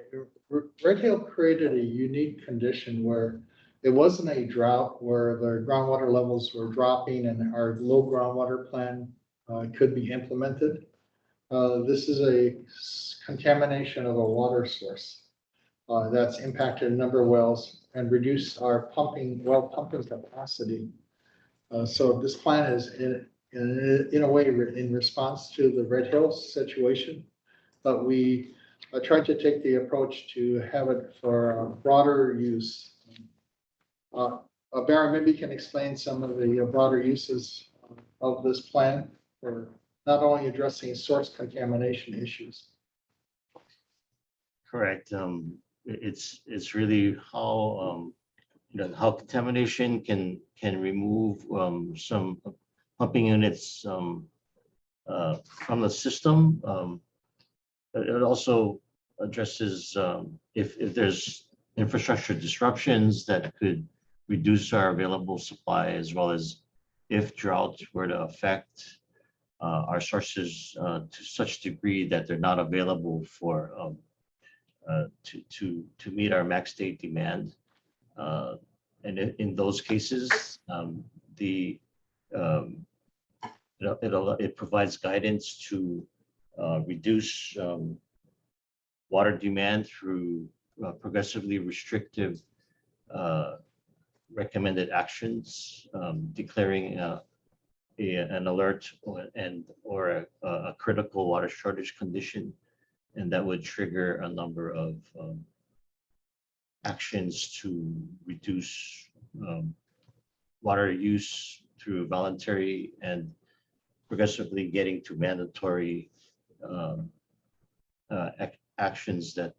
Red Hill created a unique condition where it wasn't a drought where the groundwater levels were dropping and our low groundwater plan could be implemented. This is a contamination of a water source that's impacted a number of wells and reduced our well pumping capacity. So this plan is in a way in response to the Red Hills situation, but we tried to take the approach to have it for broader use. Baron, maybe you can explain some of the broader uses of this plan for not only addressing source contamination issues. Correct. It's really how how contamination can remove some pumping units from the system. It also addresses if there's infrastructure disruptions that could reduce our available supply, as well as if drought were to affect our sources to such degree that they're not available for to meet our max state demand. And in those cases, it provides guidance to reduce water demand through progressively restrictive recommended actions, declaring an alert or a critical water shortage condition, and that would trigger a number of actions to reduce water use through voluntary and progressively getting to mandatory actions that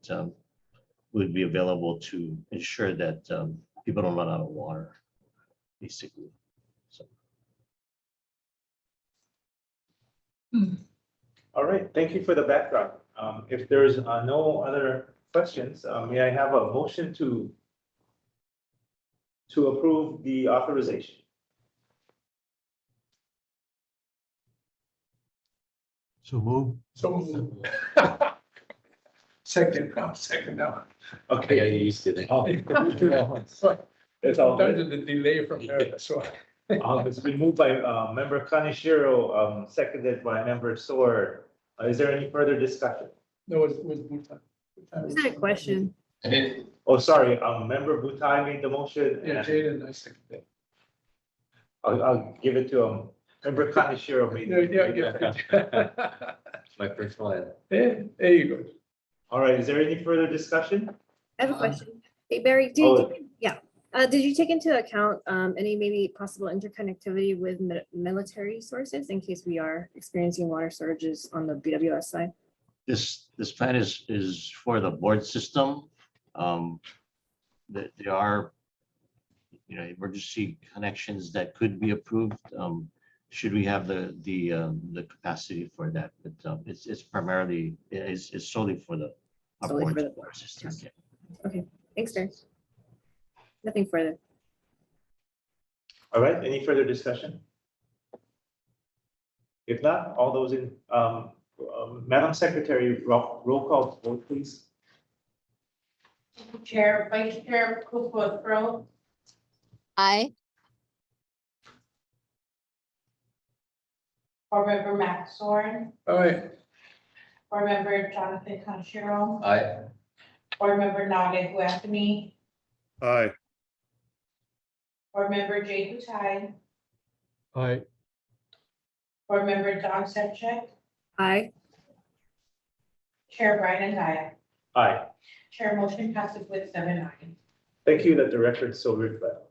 would be available to ensure that people don't run out of water, basically. So. All right, thank you for the background. If there's no other questions, may I have a motion to approve the authorization? So move. So. Second now. Okay, I used to that. It's all Sometimes good. the delay from there, so. It's been moved by member Kaneshiro, seconded by member Soar. Is there any further discussion? No, it was Bhutan. Is that a question? Oh, sorry, member Butai made the motion. Yeah, and Jaden, I second that. I'll give it to member Kaneshiro. made the- Yeah. My first one. There you go. All right, is there any further discussion? I have a question. Hey, Barry, did you take into account any maybe possible interconnectivity with military sources in case we are experiencing water shortages on the BWS side? This plan is for the board system. There are emergency connections that could be approved should we have the capacity for that. But it's primarily it's solely for the board system. Yes. Okay, thanks, Barry. Nothing further. All right, any further discussion? If not, all those in, Madam Secretary, roll call vote, please. Chair, Vice Chair Kupo. Aye. Board Member Max Zorn, Aye. Board Member Jonathan Conchero, Aye. Board Member Nale Anthony, Aye. Board Member Jay Hutai, Aye. Board Member John Sepchek, Aye. Chair Brian Andaya. Aye. Chair motion passes with 7 ayes. Thank you, let the record so reflect.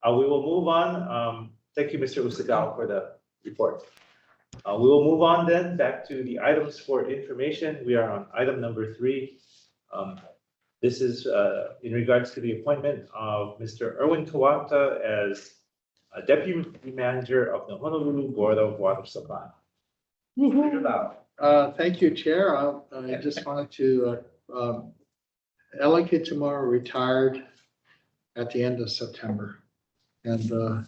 We will move on. Thank you, Mr. Usagawa, for the report. We will move on then back to the items for information. We are on item number 3. This is in regards to the appointment of Mr. Erwin Kawata as a deputy manager of the Honolulu Board of Water Supply. Thank you, Chair. I just wanted to allocate tomorrow retired at the end of September. And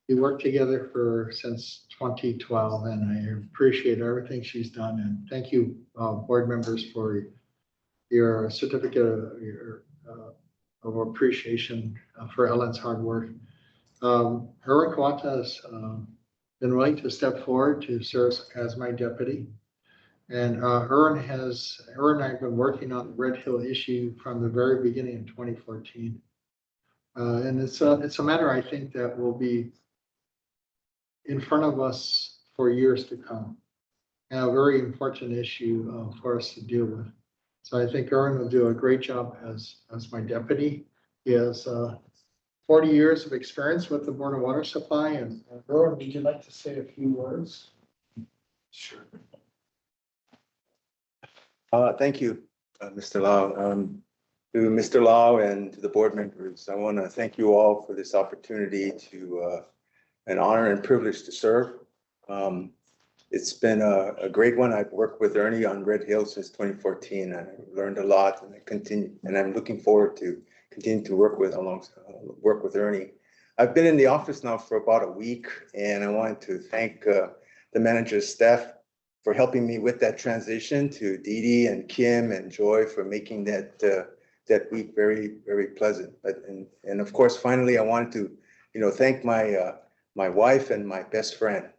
we worked together since 2012, and I appreciate everything she's done. And thank you, board members, for your certificate of appreciation for Ellen's hard work. Erwin Kawata has been willing to step forward to serve as my deputy. And Erwin and I have been working on the Red Hill issue from the very beginning in 2014. And it's a matter, I think, that will be in front of us for years to come, and a very important issue for us to deal with. So I think Erwin will do a great job as my deputy. He has 40 years of experience with the Board of Water Supply. And Erwin, would you like to say a few words? Sure. Thank you, Mr. Lau. To Mr. Lau and to the board members, I want to thank you all for this opportunity to an honor and privilege to serve. It's been a great one. I've worked with Ernie on Red Hill since 2014. I learned a lot, and I'm looking forward to continue to work with Ernie. I've been in the office now for about a week, and I wanted to thank the manager's staff for helping me with that transition, to Dee Dee and Kim and Joy for making that week very, very pleasant. And of course, finally, I wanted to thank my wife and my best friend,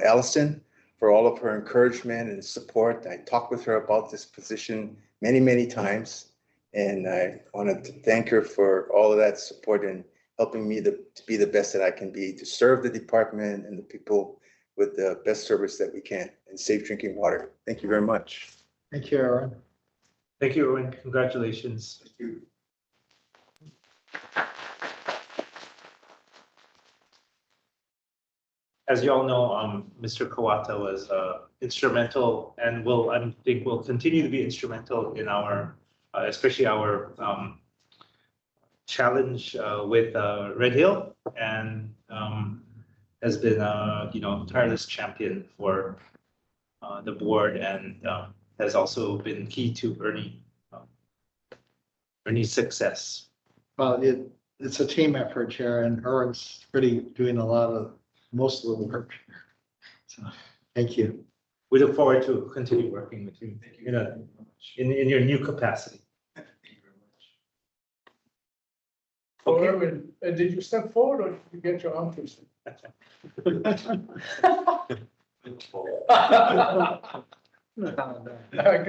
Allison, for all of her encouragement and support. I talked with her about this position many, many times, and I wanted to thank her for all of that support and helping me to be the best that I can be, to serve the department and the people with the best service that we can and safe drinking water. Thank you very much. Thank you, Erwin. Thank you, Erwin. Congratulations. Thank you. As you all know, Mr. Kawata was instrumental and I think will continue to be instrumental in our, especially our challenge with Red Hill, and has been tireless champion for the board, and has also been key to Ernie's success. Well, it's a team effort, Chair, and Erwin's really doing most of the work. So, thank you. We look forward to continue working with you in your new capacity. Thank you very much. Okay. Erwin, did you step forward or did you get your arm twisted? Good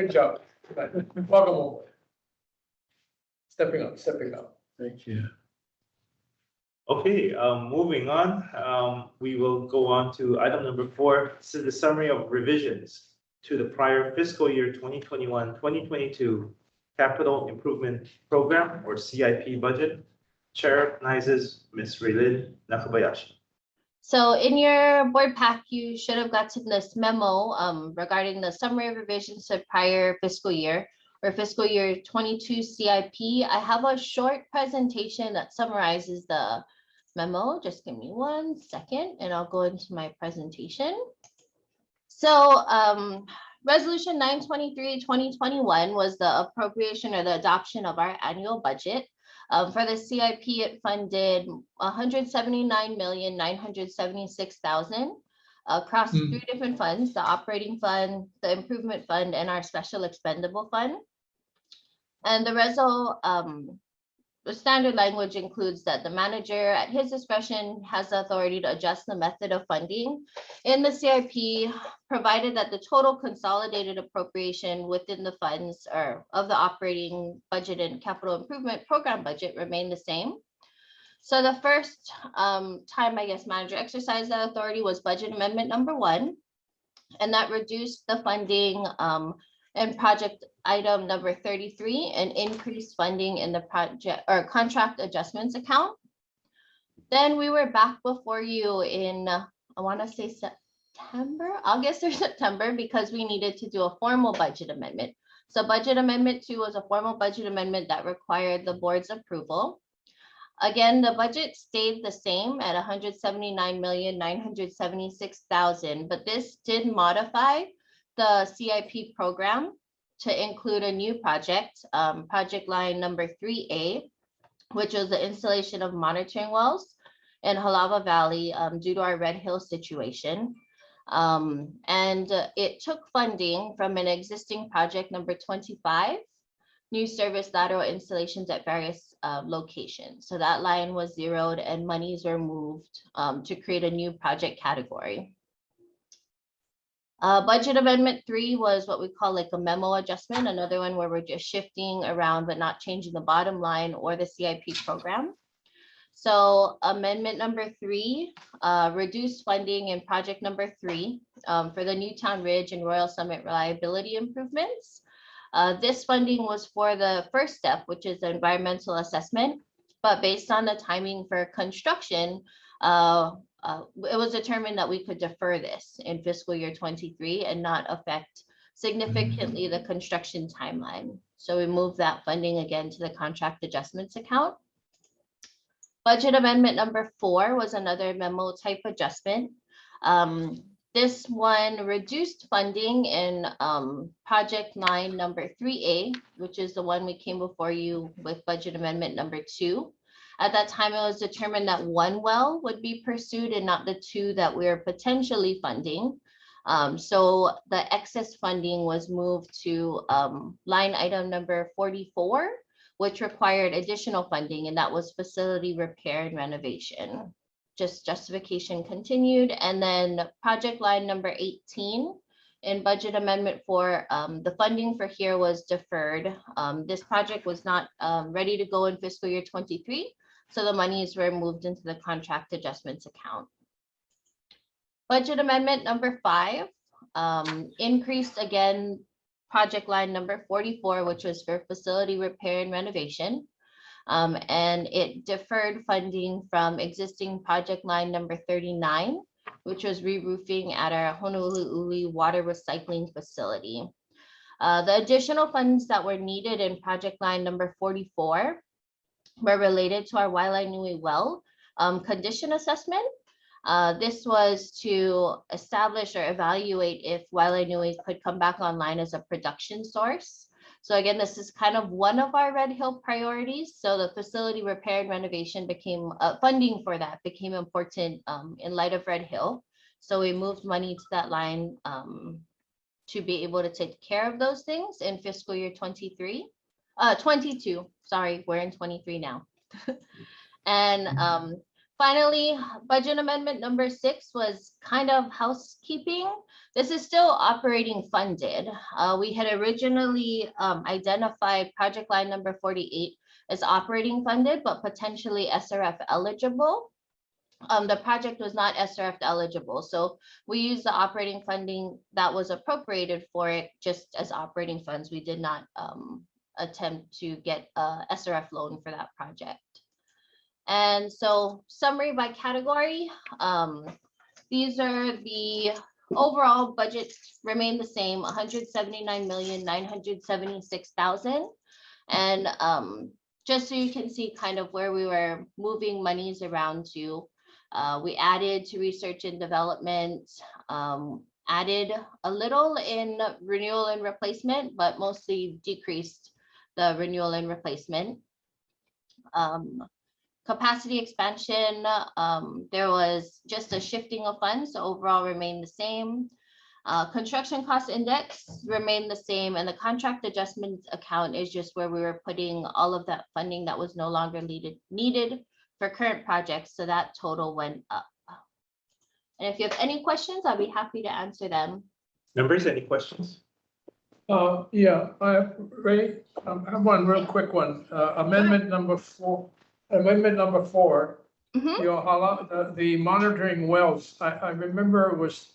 job. Welcome over. Stepping up. Thank you. Okay, moving on, we will go on to item number 4. This is the summary of revisions to the prior fiscal year 2021-2022 Capital Improvement Program, or CIP budget. Chair recognizes Ms. Raylin Nakabayashi. So in your board pack, you should have gotten this memo regarding the summary revisions to prior fiscal year, or fiscal year 22 CIP. I have a short presentation that summarizes the memo. Just give me 1 second and I'll go into my presentation. So Resolution 923-2021 was the appropriation or the adoption of our annual budget. For the CIP, it funded $179,976,000 across 3 different funds: the operating fund, the improvement fund, and our special expendable fund. And the result the standard language includes that the manager at his discretion has the authority to adjust the method of funding in the CIP, provided that the total consolidated appropriation within the funds or of the operating budget and capital improvement program budget remain the same. So the first time, I guess, manager exercised that authority was budget amendment number 1, and that reduced the funding and project item number 33 and increased funding in the project or contract adjustments account. Then we were back before you in, I want to say September, August or September, because we needed to do a formal budget amendment. So budget amendment 2 was a formal budget amendment that required the board's approval. Again, the budget stayed the same at 179,976,000, but this did modify the CIP program to include a new project, project line number 3A, which was the installation of monitoring wells in Halava Valley due to our Red Hill situation. And it took funding from an existing project number 25, new service lateral installations at various locations. So that line was zeroed and monies were moved to create a new project category. Budget amendment 3 was what we call like a memo adjustment, another one where we're just shifting around but not changing the bottom line or the CIP program. So amendment number 3 reduced funding in project number 3 for the Newtown Ridge and Royal Summit reliability improvements. This funding was for the first step, which is the environmental assessment, but based on the timing for construction, it was determined that we could defer this in fiscal year 23 and not affect significantly the construction timeline. So we moved that funding again to the contract adjustments account. Budget amendment number 4 was another memo type adjustment. This one reduced funding in project line number 3A, which is the one we came before you with budget amendment number 2. At that time, it was determined that 1 well would be pursued and not the 2 that we are potentially funding. So the excess funding was moved to line item number 44, which required additional funding, and that was facility repair and renovation. Just justification continued. And then project line number 18 in budget amendment 4, the funding for here was deferred. This project was not ready to go in fiscal year 23, so the monies were moved into the contract adjustments account. Budget amendment number 5 increased again project line number 44, which was for facility repair and renovation. And it deferred funding from existing project line number 39, which was re-roofing at our Honolulu water recycling facility. The additional funds that were needed in project line number 44 were related to our Waialainui well condition assessment. This was to establish or evaluate if Waialainui could come back online as a production source. So again, this is kind of one of our Red Hill priorities. So the facility repair and renovation became, funding for that became important in light of Red Hill. So we moved money to that line to be able to take care of those things in fiscal year 22, sorry, we're in 23 now. And finally, budget amendment number 6 was kind of housekeeping. This is still operating funded. We had originally identified project line number 48 as operating funded, but potentially SRF eligible. The project was not SRF eligible, so we used the operating funding that was appropriated for it just as operating funds. We did not attempt to get a SRF loan for that project. And so summary by category, these are the overall budgets remain the same, 179,976,000. And just so you can see kind of where we were moving monies around to, we added to research and development, added a little in renewal and replacement, but mostly decreased the renewal and replacement. Capacity expansion, there was just a shifting of funds, so overall remained the same. Construction cost index remained the same, and the contract adjustments account is just where we were putting all of that funding that was no longer needed for current projects. So that total went up. And if you have any questions, I'll be happy to answer them. Members, any questions? Yeah, Ray, I have one real quick one. Amendment number 4. Amendment number 4. The monitoring wells. I remember it was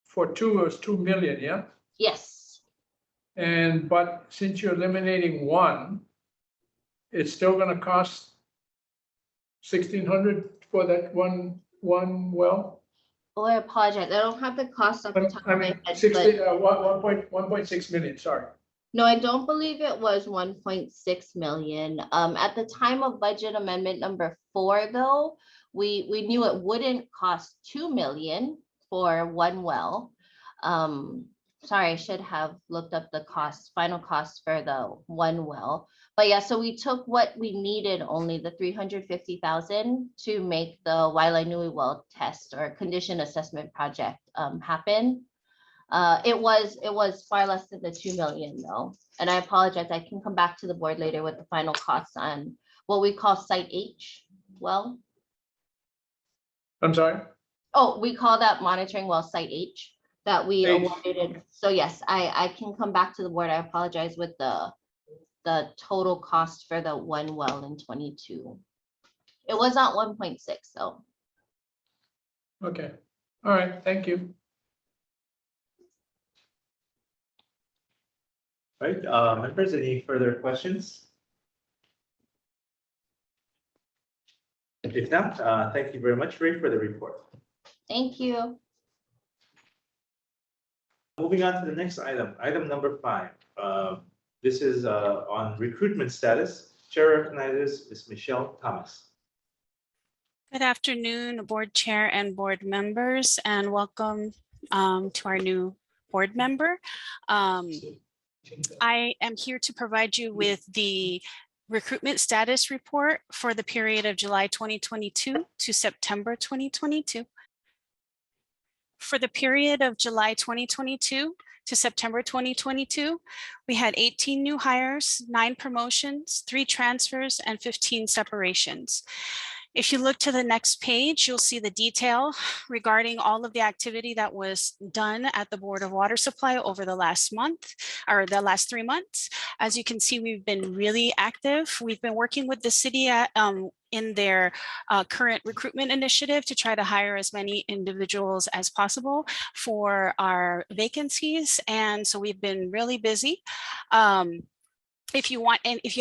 for 2. It was 2 million. Yeah. Yes. But since you're eliminating 1, it's still going to cost 1,600 for that one well. Oh, I apologize. I don't have the cost off the top of my head. 1.6 million, sorry. No, I don't believe it was 1.6 million. At the time of budget amendment number 4, though, we knew it wouldn't cost 2 million for one well. Sorry, I should have looked up the final cost for the one well. But yeah, so we took what we needed, only the 350,000 to make the Wailanui well test or condition assessment project happen. It was far less than the 2 million though. And I apologize, I can come back to the board later with the final costs on what we call Site H well. I'm sorry? Oh, we call that monitoring well Site H that we H. awarded. So yes, I can come back to the board. I apologize with the total cost for the one well in 22. It was not 1.6 though. Okay. All right. Thank you. Right, members, any further questions? If not, thank you very much, Ray, for the report. Thank you. Moving on to the next item, item number 5. This is on recruitment status. Chair recognizes Ms. Michelle Thomas. Good afternoon, board chair and board members, and welcome to our new board member. I am here to provide you with the recruitment status report for the period of July 2022 to September 2022. For the period of July 2022 to September 2022, we had 18 new hires, 9 promotions, 3 transfers, and 15 separations. If you look to the next page, you'll see the detail regarding all of the activity that was done at the Board of Water Supply over the last month or the last 3 months. As you can see, we've been really active. We've been working with the city in their current recruitment initiative to try to hire as many individuals as possible for our vacancies. And so we've been really busy. If you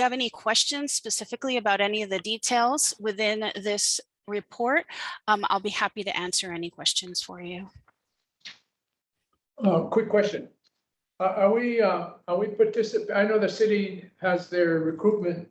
have any questions specifically about any of the details within this report, I'll be happy to answer any questions for you. Quick question. Are we participating? I know the city has their recruitment,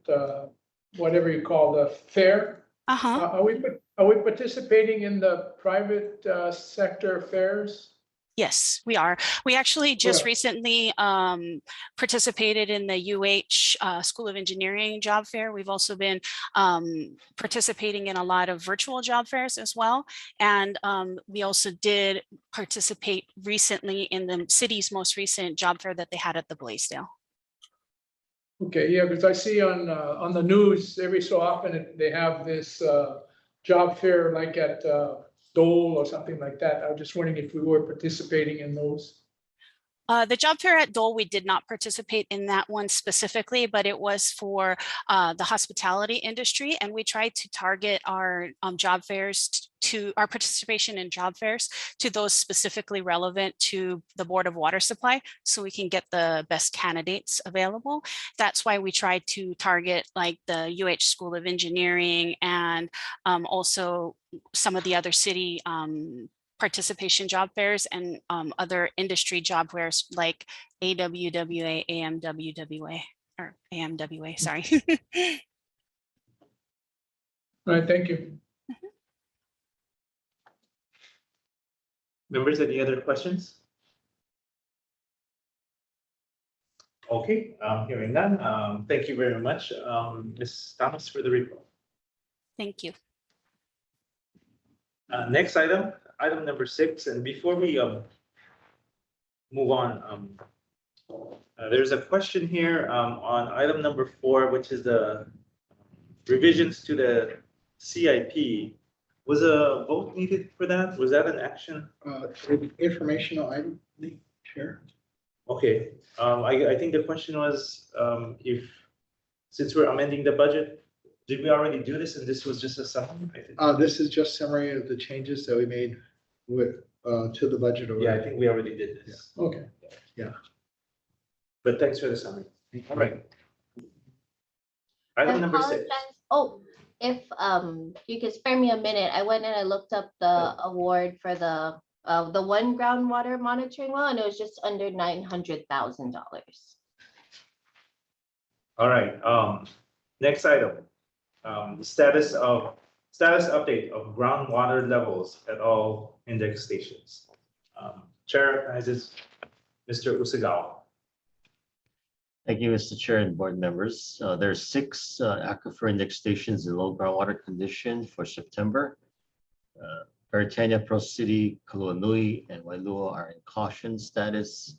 whatever you call the fair. Are we participating in the private sector fairs? Yes, we are. We actually just recently participated in the UH School of Engineering job fair. We've also been participating in a lot of virtual job fairs as well. And we also did participate recently in the city's most recent job fair that they had at the Blaisdell. Okay, yeah, because I see on the news every so often they have this job fair like at Dole or something like that. I was just wondering if we were participating in those. The job fair at Dole, we did not participate in that one specifically, but it was for the hospitality industry. And we tried to target our job fairs to our participation in job fairs to those specifically relevant to the Board of Water Supply, so we can get the best candidates available. That's why we tried to target like the UH School of Engineering and also some of the other city participation job fairs and other industry job fairs like AWWA, AMWWA, or AMWA, sorry. All right, thank you. Members, any other questions? Okay, hearing none. Thank you very much, Ms. Thomas, for the report. Thank you. Next item, item number 6. And before we move on. There's a question here on item number 4, which is the revisions to the CIP. Was a vote needed for that? Was that an action? Informational item, Chair. Okay, I think the question was, if, since we're amending the budget, did we already do this and this was just a summary? I think. This is just summary of the changes that we made with, to the budget. Yeah, I think we already did this. Okay, yeah. But thanks for the summary. All right. Item number 6. apologize. Oh, if you could spare me a minute, I went and I looked up the award for the one groundwater monitoring well, and it was just under $900,000. All right, next item. The status update of groundwater levels at all index stations. Chair recognizes Mr. Usagawa. Thank you, Mr. Chair and board members. There's 6 aquifer index stations in low groundwater condition for September. Peritania, Pro City, Kaluanui, and Wailua are in caution status,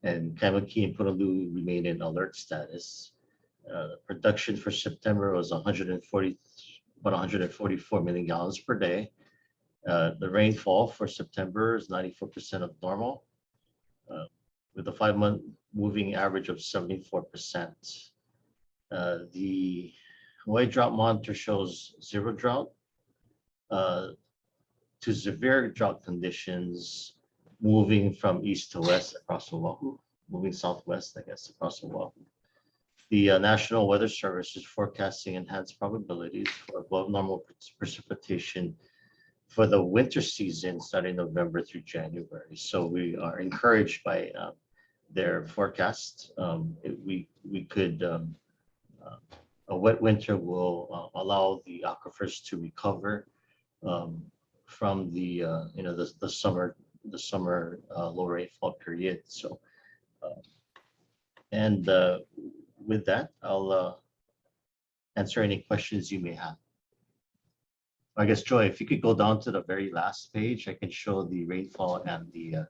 and Kamaki and Honolulu remain in alert status. The production for September was about 144 million gallons per day. The rainfall for September is 94% of normal, with a 5-month moving average of 74%. The Hawaii Drought Monitor shows 0 drought to severe drought conditions moving from east to west across Oahu, moving southwest, I guess, across Oahu. The National Weather Service is forecasting enhanced probabilities for above normal precipitation for the winter season starting November through January. So we are encouraged by their forecast. We could, a wet winter will allow the aquifers to recover from the the summer low rainfall period. So with that, I'll answer any questions you may have. I guess, Joy, if you could go down to the very last page, I can show the rainfall and the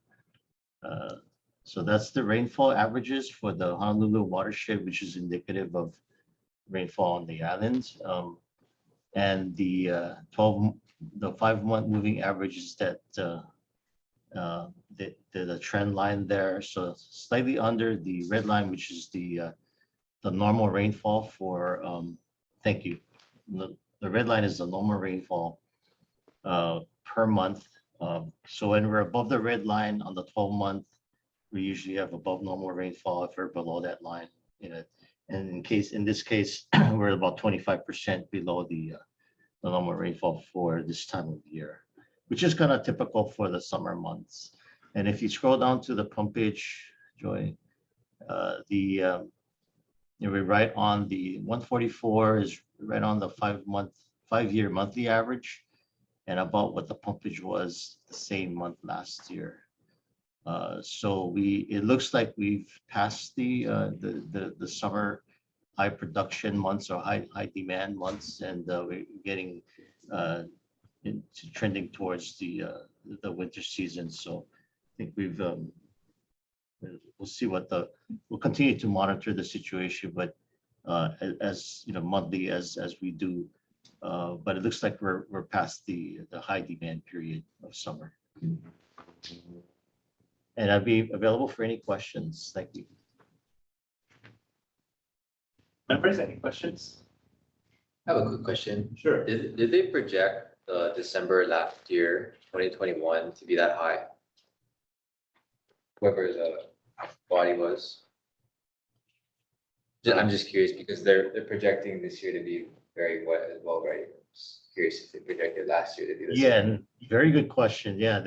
so that's the rainfall averages for the Honolulu watershed, which is indicative of rainfall on the islands. And the 5-month moving average is that the trend line there. So slightly under the red line, which is the normal rainfall for, thank you. The red line is the normal rainfall per month. So when we're above the red line on the 12-month, we usually have above normal rainfall. If we're below that line, and in this case, we're about 25% below the normal rainfall for this time of year, which is kind of typical for the summer months. And if you scroll down to the pump page, Joy, we're right on the 144 is right on the 5-year monthly average, and about what the pumpage was the same month last year. So it looks like we've passed the summer high production months or high demand months, and we're getting trending towards the winter season. So I think we'll see we'll continue to monitor the situation, but as monthly as we do, but it looks like we're past the high demand period of summer. And I'll be available for any questions. Thank you. Members, any questions? I have a quick question. Sure. Did they project December last year, 2021, to be that high? Whoever the body was. I'm just curious because they're projecting this year to be very wet as well, right? Just curious if they projected last year to be the same. Yeah, very good question. Yeah,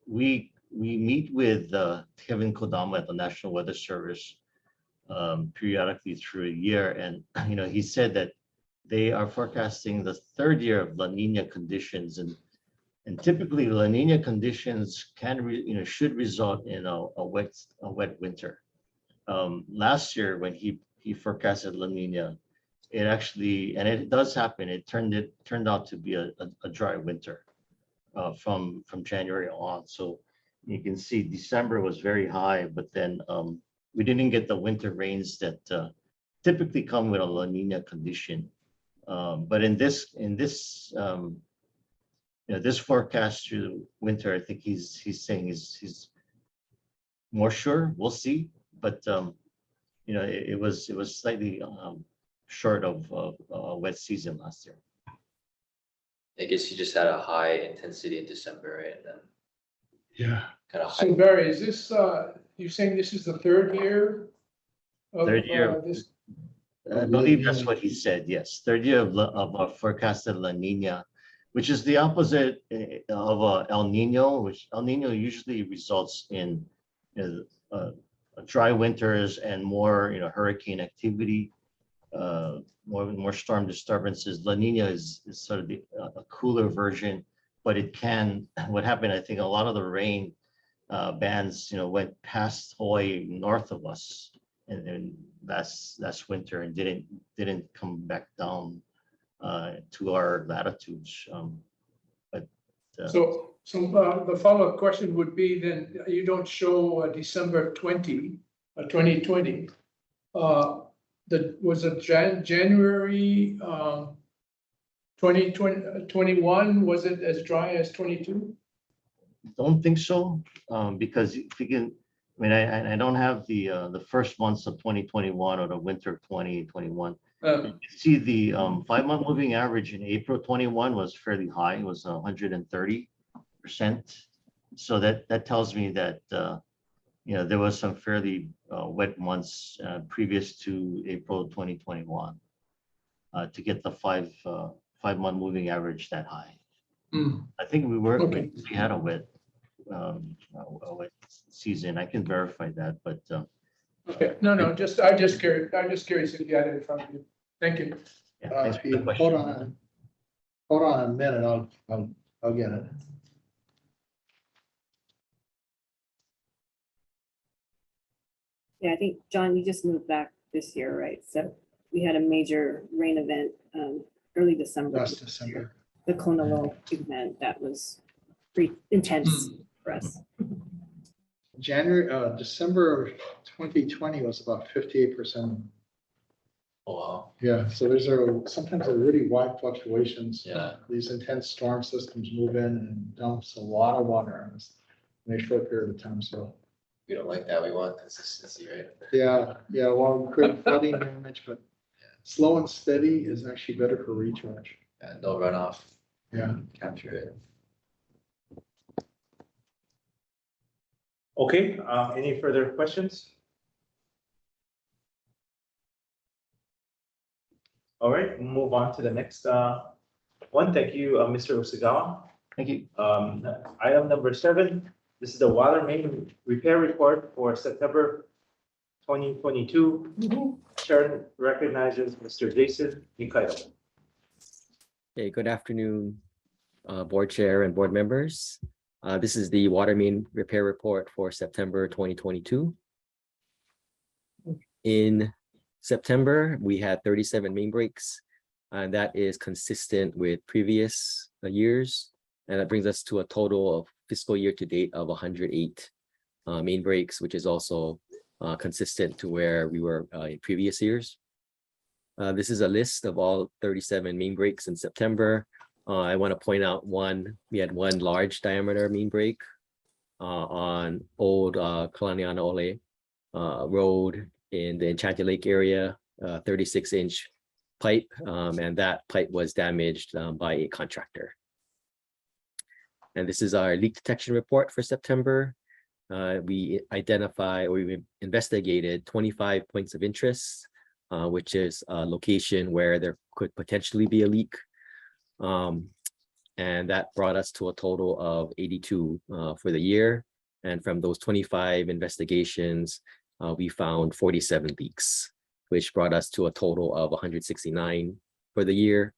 we meet with Kevin Kodama at the National Weather Service periodically through a year, and he said that they are forecasting the 3rd year of La Nina conditions, and typically La Nina conditions should result in a wet winter. Last year when he forecasted La Nina, it actually, and it does happen, it turned out to be a dry winter from January on. So You can see December was very high, but then we didn't get the winter rains that typically come with a La Nina condition. But in this this forecast through winter, I think he's saying he's more sure. We'll see, but it was slightly short of a wet season last year. I guess you just had a high intensity in December, right? And then Yeah. kind of So high. Barry, is this, you're saying this is the third year? Of, Third year. This, I believe that's what he said. Yes, third year of a forecasted La Nina, which is the opposite of El Nino, which El Nino usually results in dry winters and more hurricane activity, more storm disturbances. La Nina is sort of a cooler version, but it can. What happened? I think a lot of the rain bands went past Hawaii north of us, and then that's winter and didn't come back down to our latitudes. so the follow-up question would be then, you don't show December 2020. Was it January 2021, was it as dry as 22? Don't think so, because if you can, I mean, I don't have the first months of 2021 or the winter of 2021. You see the 5-month moving average in April 21 was fairly high. It was 130%. So that tells me that there was some fairly wet months previous to April 2021 to get the 5-month moving average that high. I think we had a wet season. I can verify that, but okay, no, I'm just curious. I'm just curious if you had it in front of you. Thank you. yeah, thanks for the Hold question. on a minute, I'll get it. Yeah, I think, John, you just moved back this year, right? So we had a major rain event early December. Last December. The Honolulu event that was pretty intense for us. December 2020 was about 58%. Oh, wow. Yeah, so sometimes really wide fluctuations. Yeah. These intense storm systems move in and dumps a lot of water on us in a short period of time, so. We don't like that. We want consistency, right? Yeah, well, good flooding damage, but slow and steady is actually better for recharge. Yeah, no runoff. Yeah. Capture it. Okay, any further questions? All right, we'll move on to the next one. Thank you, Mr. Usagawa. Thank you. Item number 7. This is the water main repair report for September 2022. Chair recognizes Mr. Jason Nikaido. Okay, good afternoon, board chair and board members. This is the water main repair report for September 2022. In September, we had 37 main breaks, and that is consistent with previous years. And that brings us to a total of fiscal year to date of 108 main breaks, which is also consistent to where we were in previous years. This is a list of all 37 main breaks in September. I want to point out we had one large diameter main break on old Kalaniana Ole Road in the Enchanted Lake area, 36-inch pipe, and that pipe was damaged by a contractor. And this is our leak detection report for September. We investigated 25 points of interest, which is a location where there could potentially be a leak. And that brought us to a total of 82 for the year. And from those 25 investigations, we found 47 leaks, which brought us to a total of 169 for the year.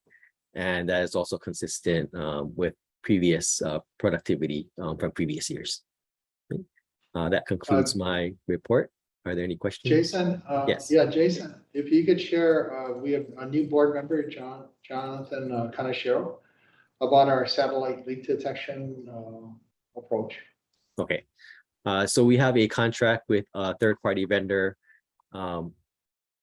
And that is also consistent with previous productivity from previous years. That concludes my report. Are there any questions? Jason? Yes. Yeah, Jason, if you could share, we have a new board member, Jonathan Kanashiro, about our satellite leak detection approach. Okay. So we have a contract with a third-party vendor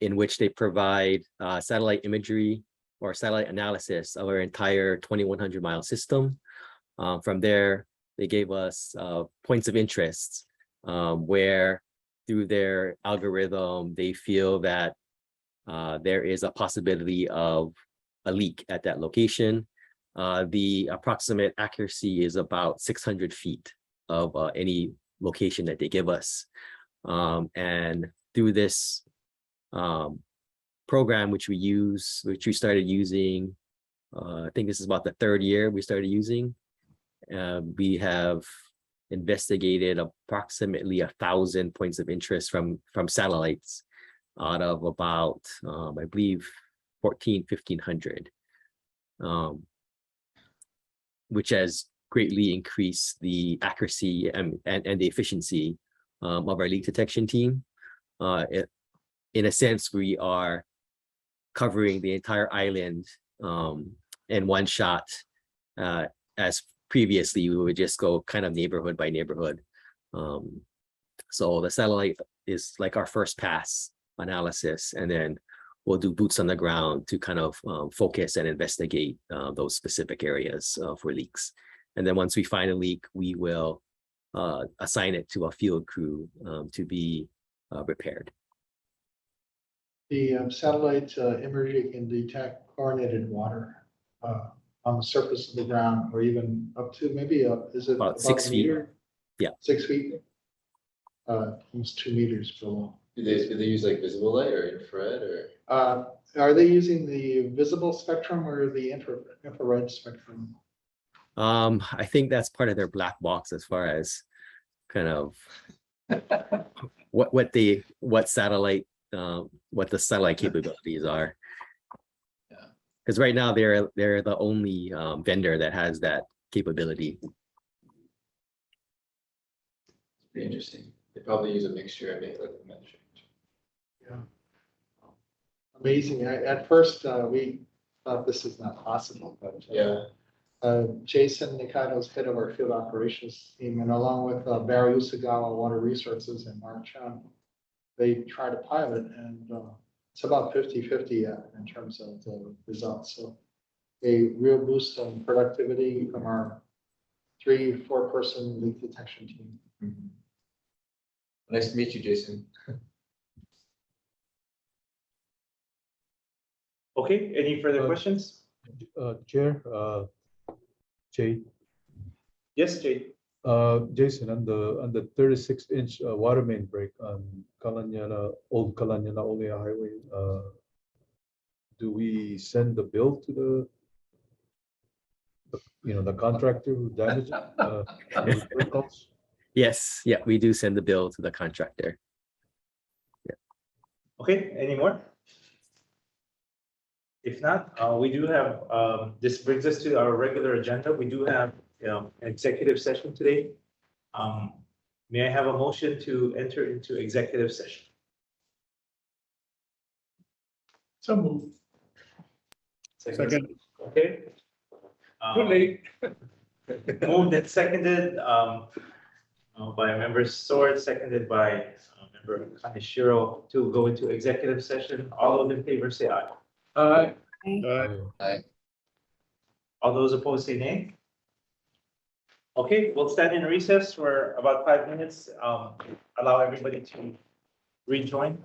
in which they provide satellite imagery or satellite analysis of our entire 2,100 mile system. From there, they gave us points of interest where through their algorithm, they feel that there is a possibility of a leak at that location. The approximate accuracy is about 600 feet of any location that they give us. And through this program, which we started using, I think this is about the third year we started using. We have investigated approximately 1,000 points of interest from satellites out of about, I believe, 1,500, which has greatly increased the accuracy and the efficiency of our leak detection team. In a sense, we are covering the entire island in one shot, as previously we would just go kind of neighborhood by neighborhood. So the satellite is like our first pass analysis, and then we'll do boots on the ground to kind of focus and investigate those specific areas for leaks. And then once we find a leak, we will assign it to a field crew to be repaired. The satellite imagery can detect chlorinated water on the surface of the ground, or even up to maybe is it about 6 feet? meter? Yeah, 6 feet. Almost 2 meters below. Do they use like visible light or infrared or? Are they using the visible spectrum or the infrared spectrum? I think that's part of their black box as far as kind of what the satellite capabilities are. Because right now they're the only vendor that has that capability. Pretty interesting. They probably use a mixture and make like a measure. Yeah. Amazing. At first, we thought this is not possible, but yeah. Jason Nikaido is head of our field operations team, and along with Barry Usagawa, Water Resources, and Mark Chan, they tried to pilot, and it's about 50-50 in terms of the results. So a real boost in productivity from our 3-4 person leak detection team. Mm-hmm. Nice to meet you, Jason. Okay, any further questions? Chair, Jade. Yes, Jade. Jason, on the 36-inch water main break on Old Kalanyana Olea Highway, do we send the bill to the contractor who damaged it? Yes, yeah, we do send the bill to the contractor. Yeah. Okay, any more? If not, we do have, this brings us to our regular agenda. We do have an executive session today. May I have a motion to enter into executive session? So moved. Second. Okay. Too late. Moved and seconded by member Sword, seconded by member Kaneshiro to go into executive session. All those in favor say aye. Aye. Aye. All those opposed say nay. Okay, we'll stand in recess for about 5 minutes. Allow everybody to rejoin.